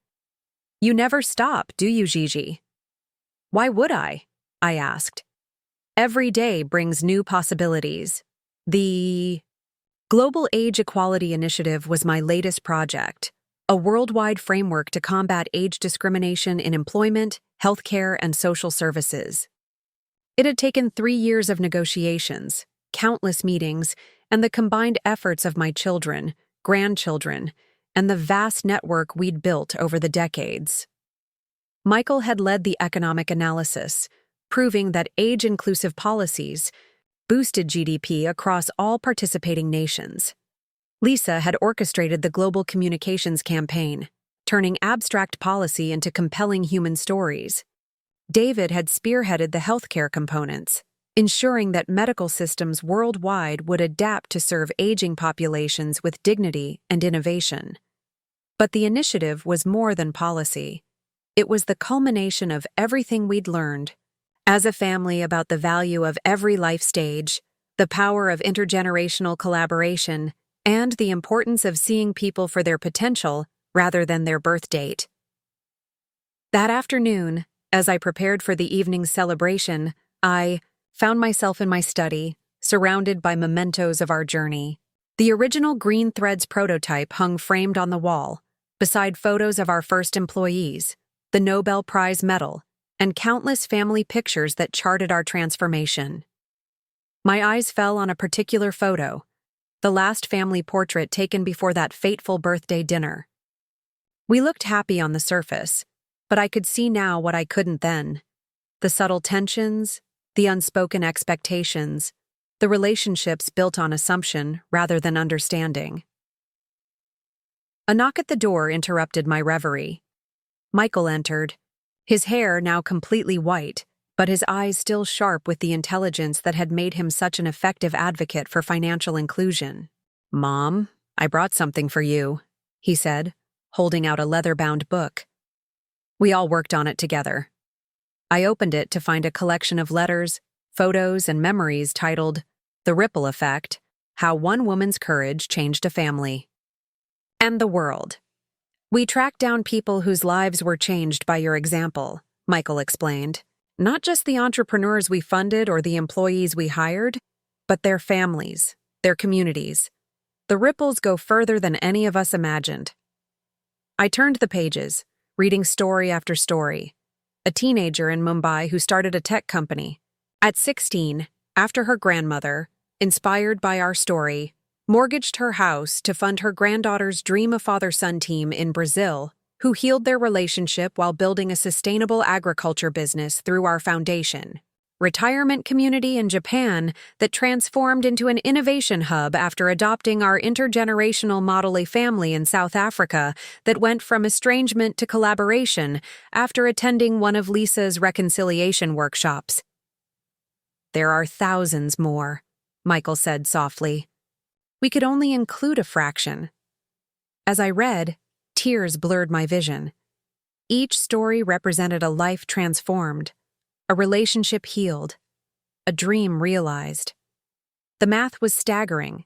"You never stop, do you, Gigi?" "Why would I?" I asked. "Every day brings new possibilities." The Global Age Equality Initiative was my latest project, a worldwide framework to combat age discrimination in employment, healthcare, and social services. It had taken 3 years of negotiations, countless meetings, and the combined efforts of my children, grandchildren, and the vast network we'd built over the decades. Michael had led the economic analysis, proving that age-inclusive policies boosted GDP across all participating nations. Lisa had orchestrated the global communications campaign, turning abstract policy into compelling human stories. David had spearheaded the healthcare components, ensuring that medical systems worldwide would adapt to serve aging populations with dignity and innovation. But the initiative was more than policy. It was the culmination of everything we'd learned as a family about the value of every life stage, the power of intergenerational collaboration, and the importance of seeing people for their potential rather than their birth date. That afternoon, as I prepared for the evening's celebration, I found myself in my study, surrounded by mementos of our journey. The original Green Threads prototype hung framed on the wall, beside photos of our first employees, the Nobel Prize medal, and countless family pictures that charted our transformation. My eyes fell on a particular photo, the last family portrait taken before that fateful birthday dinner. We looked happy on the surface, but I could see now what I couldn't then: the subtle tensions, the unspoken expectations, the relationships built on assumption rather than understanding. A knock at the door interrupted my reverie. Michael entered, his hair now completely white, but his eyes still sharp with the intelligence that had made him such an effective advocate for financial inclusion. "Mom, I brought something for you," he said, holding out a leather-bound book. We all worked on it together. I opened it to find a collection of letters, photos, and memories titled "The Ripple Effect: How One Woman's Courage Changed a Family." And the world. "We tracked down people whose lives were changed by your example," Michael explained. "Not just the entrepreneurs we funded or the employees we hired, but their families, their communities. The ripples go further than any of us imagined." I turned the pages, reading story after story. A teenager in Mumbai who started a tech company. At 16, after her grandmother, inspired by our story, mortgaged her house to fund her granddaughter's Dream a Father-Son team in Brazil, who healed their relationship while building a sustainable agriculture business through our foundation. Retirement community in Japan that transformed into an innovation hub after adopting our intergenerational Model A family in South Africa that went from estrangement to collaboration after attending one of Lisa's reconciliation workshops. "There are thousands more," Michael said softly. "We could only include a fraction." As I read, tears blurred my vision. Each story represented a life transformed, a relationship healed, a dream realized. The math was staggering.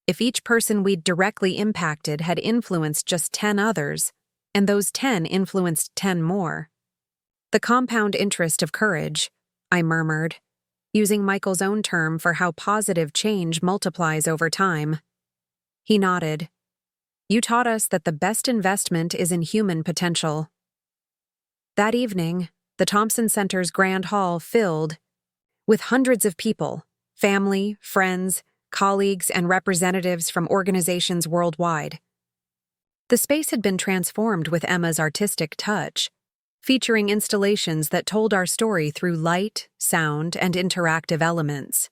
If each person we'd directly impacted had influenced just 10 others, and those 10 influenced 10 more. The compound interest of courage, I murmured, using Michael's own term for how positive change multiplies over time. He nodded. You taught us that the best investment is in human potential. That evening, the Thompson Center's Grand Hall filled with hundreds of people, family, friends, colleagues, and representatives from organizations worldwide. The space had been transformed with Emma's artistic touch, featuring installations that told our story through light, sound, and interactive elements.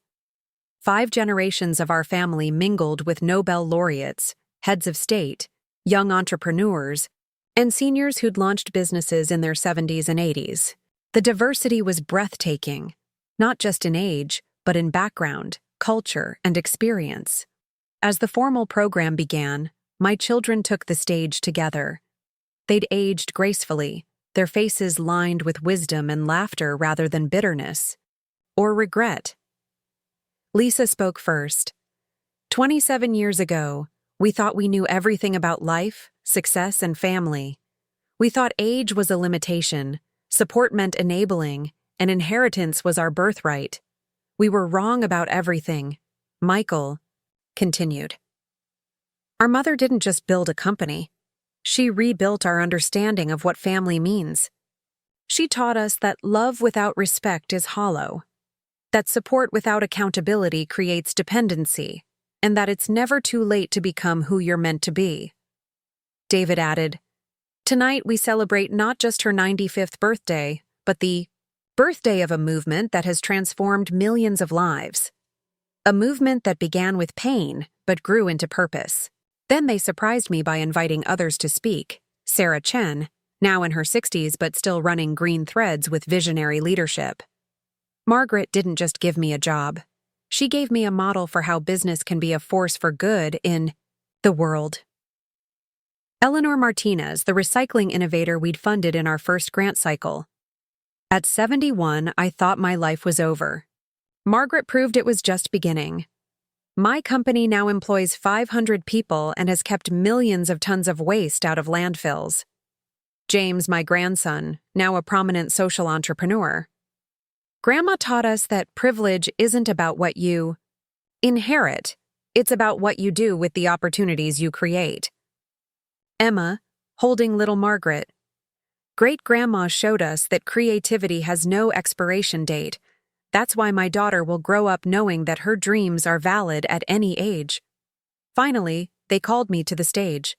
5 generations of our family mingled with Nobel laureates, heads of state, young entrepreneurs, and seniors who'd launched businesses in their 70s and 80s. The diversity was breathtaking, not just in age, but in background, culture, and experience. As the formal program began, my children took the stage together. They'd aged gracefully, their faces lined with wisdom and laughter rather than bitterness or regret. Lisa spoke first. 27 years ago, we thought we knew everything about life, success, and family. We thought age was a limitation, support meant enabling, and inheritance was our birthright. We were wrong about everything, Michael continued. Our mother didn't just build a company. She rebuilt our understanding of what family means. She taught us that love without respect is hollow, that support without accountability creates dependency, and that it's never too late to become who you're meant to be. David added, Tonight we celebrate not just her 95th birthday, but the birthday of a movement that has transformed millions of lives. A movement that began with pain, but grew into purpose. Then they surprised me by inviting others to speak. Sarah Chen, now in her 60s but still running Green Threads with visionary leadership. Margaret didn't just give me a job. She gave me a model for how business can be a force for good in the world. Eleanor Martinez, the recycling innovator we'd funded in our first grant cycle. At 71, I thought my life was over. Margaret proved it was just beginning. My company now employs 500 people and has kept millions of tons of waste out of landfills. James, my grandson, now a prominent social entrepreneur. Grandma taught us that privilege isn't about what you inherit, it's about what you do with the opportunities you create. Emma, holding little Margaret. Great-grandma showed us that creativity has no expiration date. That's why my daughter will grow up knowing that her dreams are valid at any age. Finally, they called me to the stage.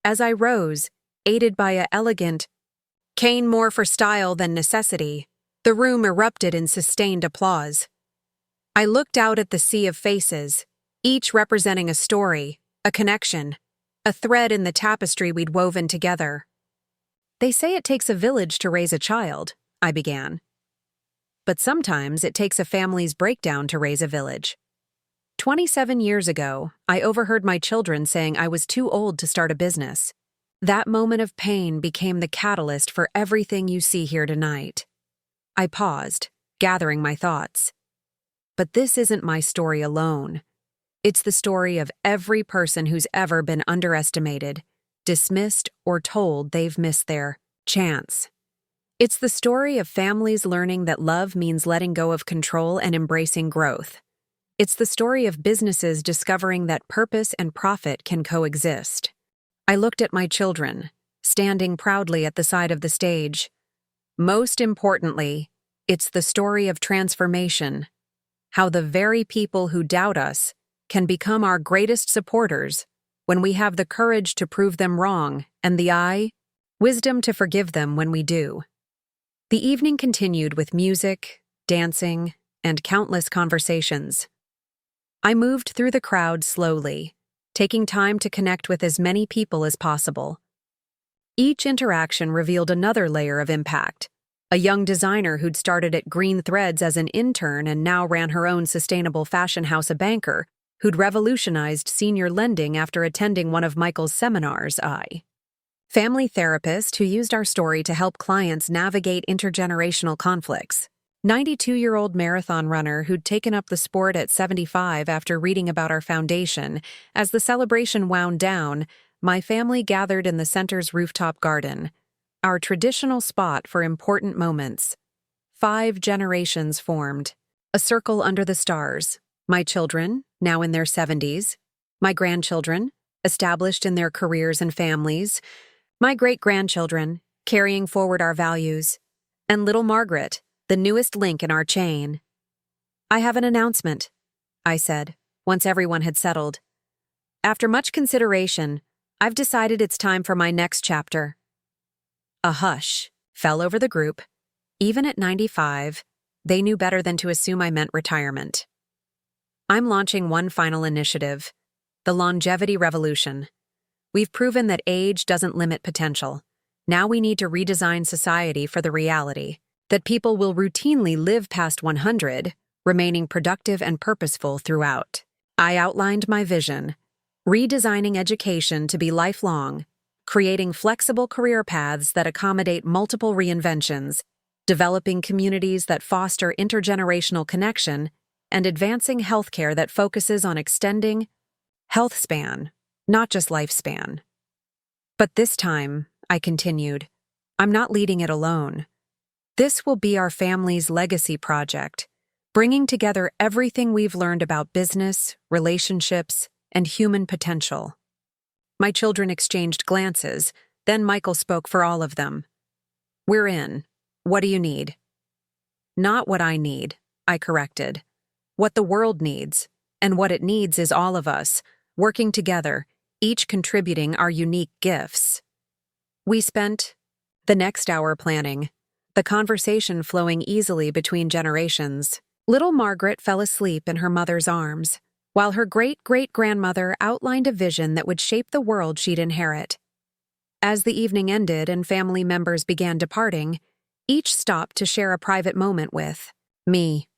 As I rose, aided by a elegant cane more for style than necessity, the room erupted in sustained applause. I looked out at the sea of faces, each representing a story, a connection, a thread in the tapestry we'd woven together. They say it takes a village to raise a child, I began. But sometimes it takes a family's breakdown to raise a village. 27 years ago, I overheard my children saying I was too old to start a business. That moment of pain became the catalyst for everything you see here tonight. I paused, gathering my thoughts. But this isn't my story alone. It's the story of every person who's ever been underestimated, dismissed, or told they've missed their chance. It's the story of families learning that love means letting go of control and embracing growth. It's the story of businesses discovering that purpose and profit can coexist. I looked at my children, standing proudly at the side of the stage. Most importantly, it's the story of transformation, how the very people who doubt us can become our greatest supporters when we have the courage to prove them wrong and the wisdom to forgive them when we do. The evening continued with music, dancing, and countless conversations. I moved through the crowd slowly, taking time to connect with as many people as possible. Each interaction revealed another layer of impact. A young designer who'd started at Green Threads as an intern and now ran her own sustainable fashion house, a banker who'd revolutionized senior lending after attending one of Michael's seminars, family therapist who used our story to help clients navigate intergenerational conflicts, 92-year-old marathon runner who'd taken up the sport at 75 after reading about our foundation. As the celebration wound down, my family gathered in the center's rooftop garden, our traditional spot for important moments. 5 generations formed, a circle under the stars. My children, now in their 70s, my grandchildren, established in their careers and families, my great-grandchildren, carrying forward our values, and little Margaret, the newest link in our chain. "I have an announcement," I said, once everyone had settled. "After much consideration, I've decided it's time for my next chapter." A hush fell over the group. Even at 95, they knew better than to assume I meant retirement. "I'm launching one final initiative, the longevity revolution. We've proven that age doesn't limit potential. Now we need to redesign society for the reality that people will routinely live past 100, remaining productive and purposeful throughout." I outlined my vision, redesigning education to be lifelong, creating flexible career paths that accommodate multiple reinventions, developing communities that foster intergenerational connection, and advancing healthcare that focuses on extending health span, not just lifespan. "But this time," I continued, "I'm not leading it alone. This will be our family's legacy project, bringing together everything we've learned about business, relationships, and human potential." My children exchanged glances, then Michael spoke for all of them. "We're in. What do you need?" "Not what I need," I corrected. "What the world needs, and what it needs is all of us, working together, each contributing our unique gifts." We spent the next hour planning, the conversation flowing easily between generations. Little Margaret fell asleep in her mother's arms, while her great-great-grandmother outlined a vision that would shape the world she'd inherit. As the evening ended and family members began departing, each stopped to share a private moment with me.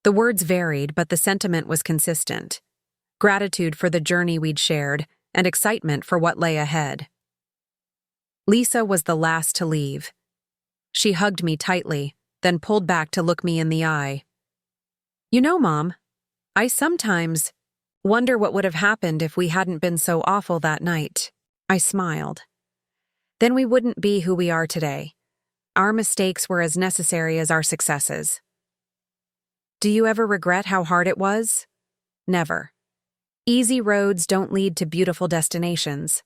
The words varied, but the sentiment was consistent: gratitude for the journey we'd shared and excitement for what lay ahead. Lisa was the last to leave. She hugged me tightly, then pulled back to look me in the eye. "You know, Mom, I sometimes wonder what would have happened if we hadn't been so awful that night." I smiled. "Then we wouldn't be who we are today. Our mistakes were as necessary as our successes." "Do you ever regret how hard it was?" "Never. Easy roads don't lead to beautiful destinations."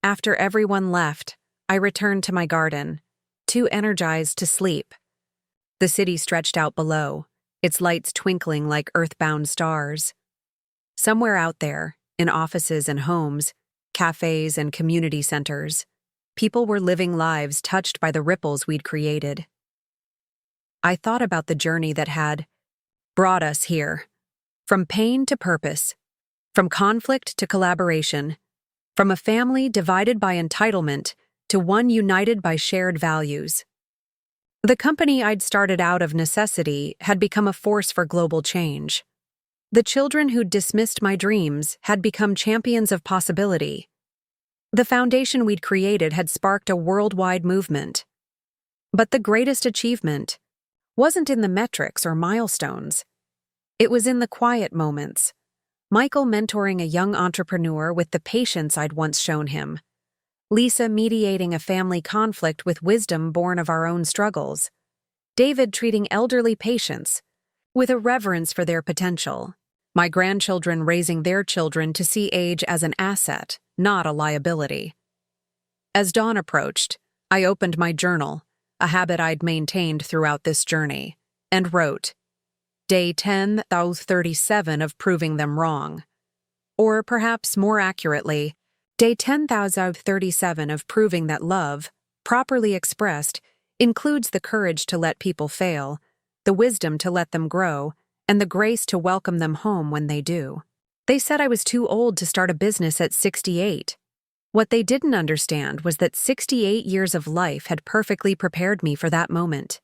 After everyone left, I returned to my garden, too energized to sleep. The city stretched out below, its lights twinkling like earthbound stars. Somewhere out there, in offices and homes, cafes and community centers, people were living lives touched by the ripples we'd created. I thought about the journey that had brought us here, from pain to purpose, from conflict to collaboration, from a family divided by entitlement to one united by shared values. The company I'd started out of necessity had become a force for global change. The children who'd dismissed my dreams had become champions of possibility. The foundation we'd created had sparked a worldwide movement. But the greatest achievement wasn't in the metrics or milestones. It was in the quiet moments. Michael mentoring a young entrepreneur with the patience I'd once shown him. Lisa mediating a family conflict with wisdom born of our own struggles. David treating elderly patients with a reverence for their potential. My grandchildren raising their children to see age as an asset, not a liability. As dawn approached, I opened my journal, a habit I'd maintained throughout this journey, and wrote, "Day 10,037 of proving them wrong." Or perhaps more accurately, Day 10,037 of proving that love, properly expressed, includes the courage to let people fail, the wisdom to let them grow, and the grace to welcome them home when they do. They said I was too old to start a business at 68. What they didn't understand was that 68 years of life had perfectly prepared me for that moment.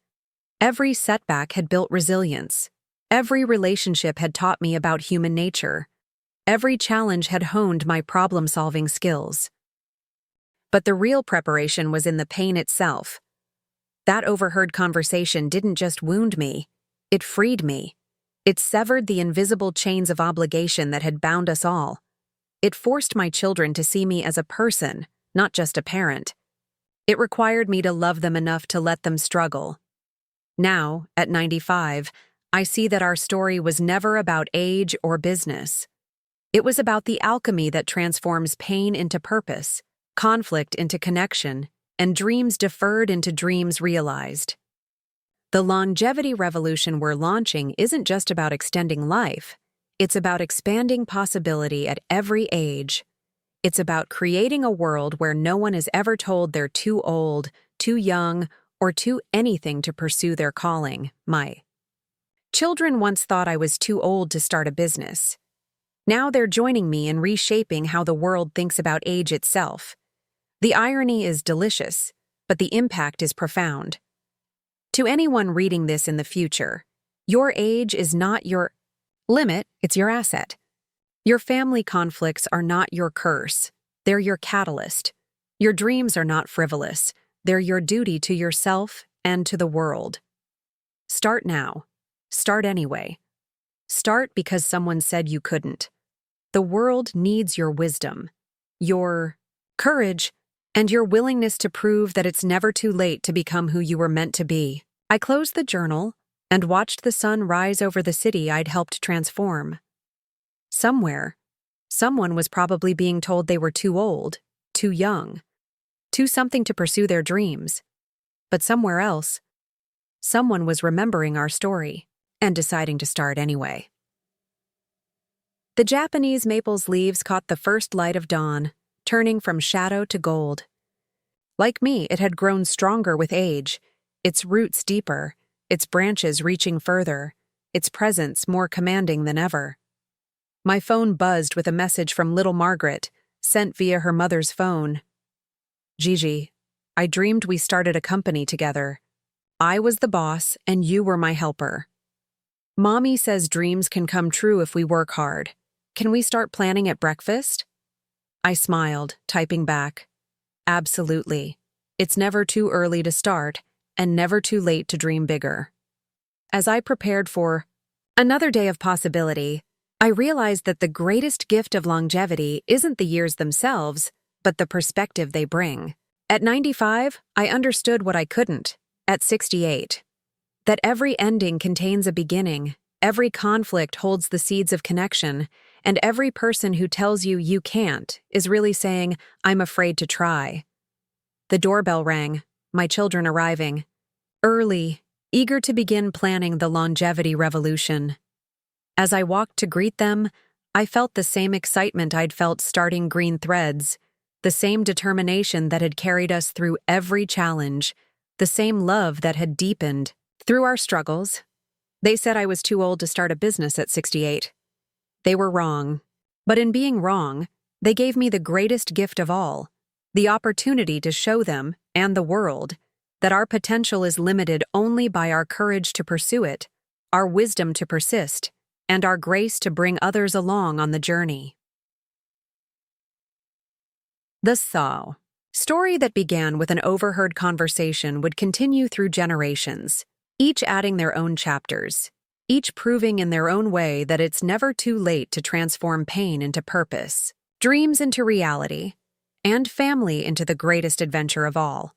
Every setback had built resilience. Every relationship had taught me about human nature. Every challenge had honed my problem-solving skills. But the real preparation was in the pain itself. That overheard conversation didn't just wound me, it freed me. It severed the invisible chains of obligation that had bound us all. It forced my children to see me as a person, not just a parent. It required me to love them enough to let them struggle. Now, at 95, I see that our story was never about age or business. It was about the alchemy that transforms pain into purpose, conflict into connection, and dreams deferred into dreams realized. The longevity revolution we're launching isn't just about extending life. It's about expanding possibility at every age. It's about creating a world where no one is ever told they're too old, too young, or too anything to pursue their calling. My children once thought I was too old to start a business. Now they're joining me in reshaping how the world thinks about age itself. The irony is delicious, but the impact is profound. To anyone reading this in the future, your age is not your limit, it's your asset. Your family conflicts are not your curse, they're your catalyst. Your dreams are not frivolous, they're your duty to yourself and to the world. Start now. Start anyway. Start because someone said you couldn't. The world needs your wisdom, your courage, and your willingness to prove that it's never too late to become who you were meant to be. I closed the journal and watched the sun rise over the city I'd helped transform. Somewhere, someone was probably being told they were too old, too young, too something to pursue their dreams. But somewhere else, someone was remembering our story and deciding to start anyway. The Japanese maple's leaves caught the first light of dawn, turning from shadow to gold. Like me, it had grown stronger with age, its roots deeper, its branches reaching further, its presence more commanding than ever. My phone buzzed with a message from little Margaret, sent via her mother's phone. Gigi, I dreamed we started a company together. I was the boss and you were my helper. Mommy says dreams can come true if we work hard. Can we start planning at breakfast? I smiled, typing back. Absolutely. It's never too early to start, and never too late to dream bigger. As I prepared for another day of possibility, I realized that the greatest gift of longevity isn't the years themselves, but the perspective they bring. At 95, I understood what I couldn't. At 68, that every ending contains a beginning, every conflict holds the seeds of connection, and every person who tells you you can't is really saying, I'm afraid to try. The doorbell rang, my children arriving. Early, eager to begin planning the longevity revolution. As I walked to greet them, I felt the same excitement I'd felt starting Green Threads, the same determination that had carried us through every challenge, the same love that had deepened through our struggles. They said I was too old to start a business at 68. They were wrong. But in being wrong, they gave me the greatest gift of all, the opportunity to show them, and the world, that our potential is limited only by our courage to pursue it, our wisdom to persist, and our grace to bring others along on the journey. The Saw. Story that began with an overheard conversation would continue through generations, each adding their own chapters, each proving in their own way that it's never too late to transform pain into purpose, dreams into reality, and family into the greatest adventure of all.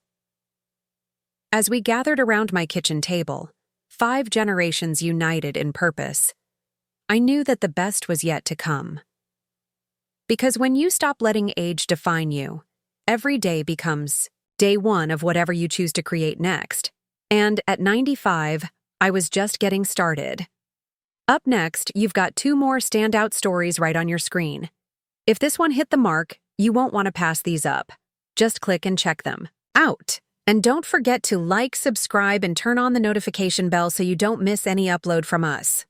As we gathered around my kitchen table, 5 generations united in purpose, I knew that the best was yet to come. Because when you stop letting age define you, every day becomes day one of whatever you choose to create next. And at 95, I was just getting started. Up next, you've got 2 more standout stories right on your screen. If this one hit the mark, you won't want to pass these up. Just click and check them out. And don't forget to like, subscribe, and turn on the notification bell so you don't miss any upload from us.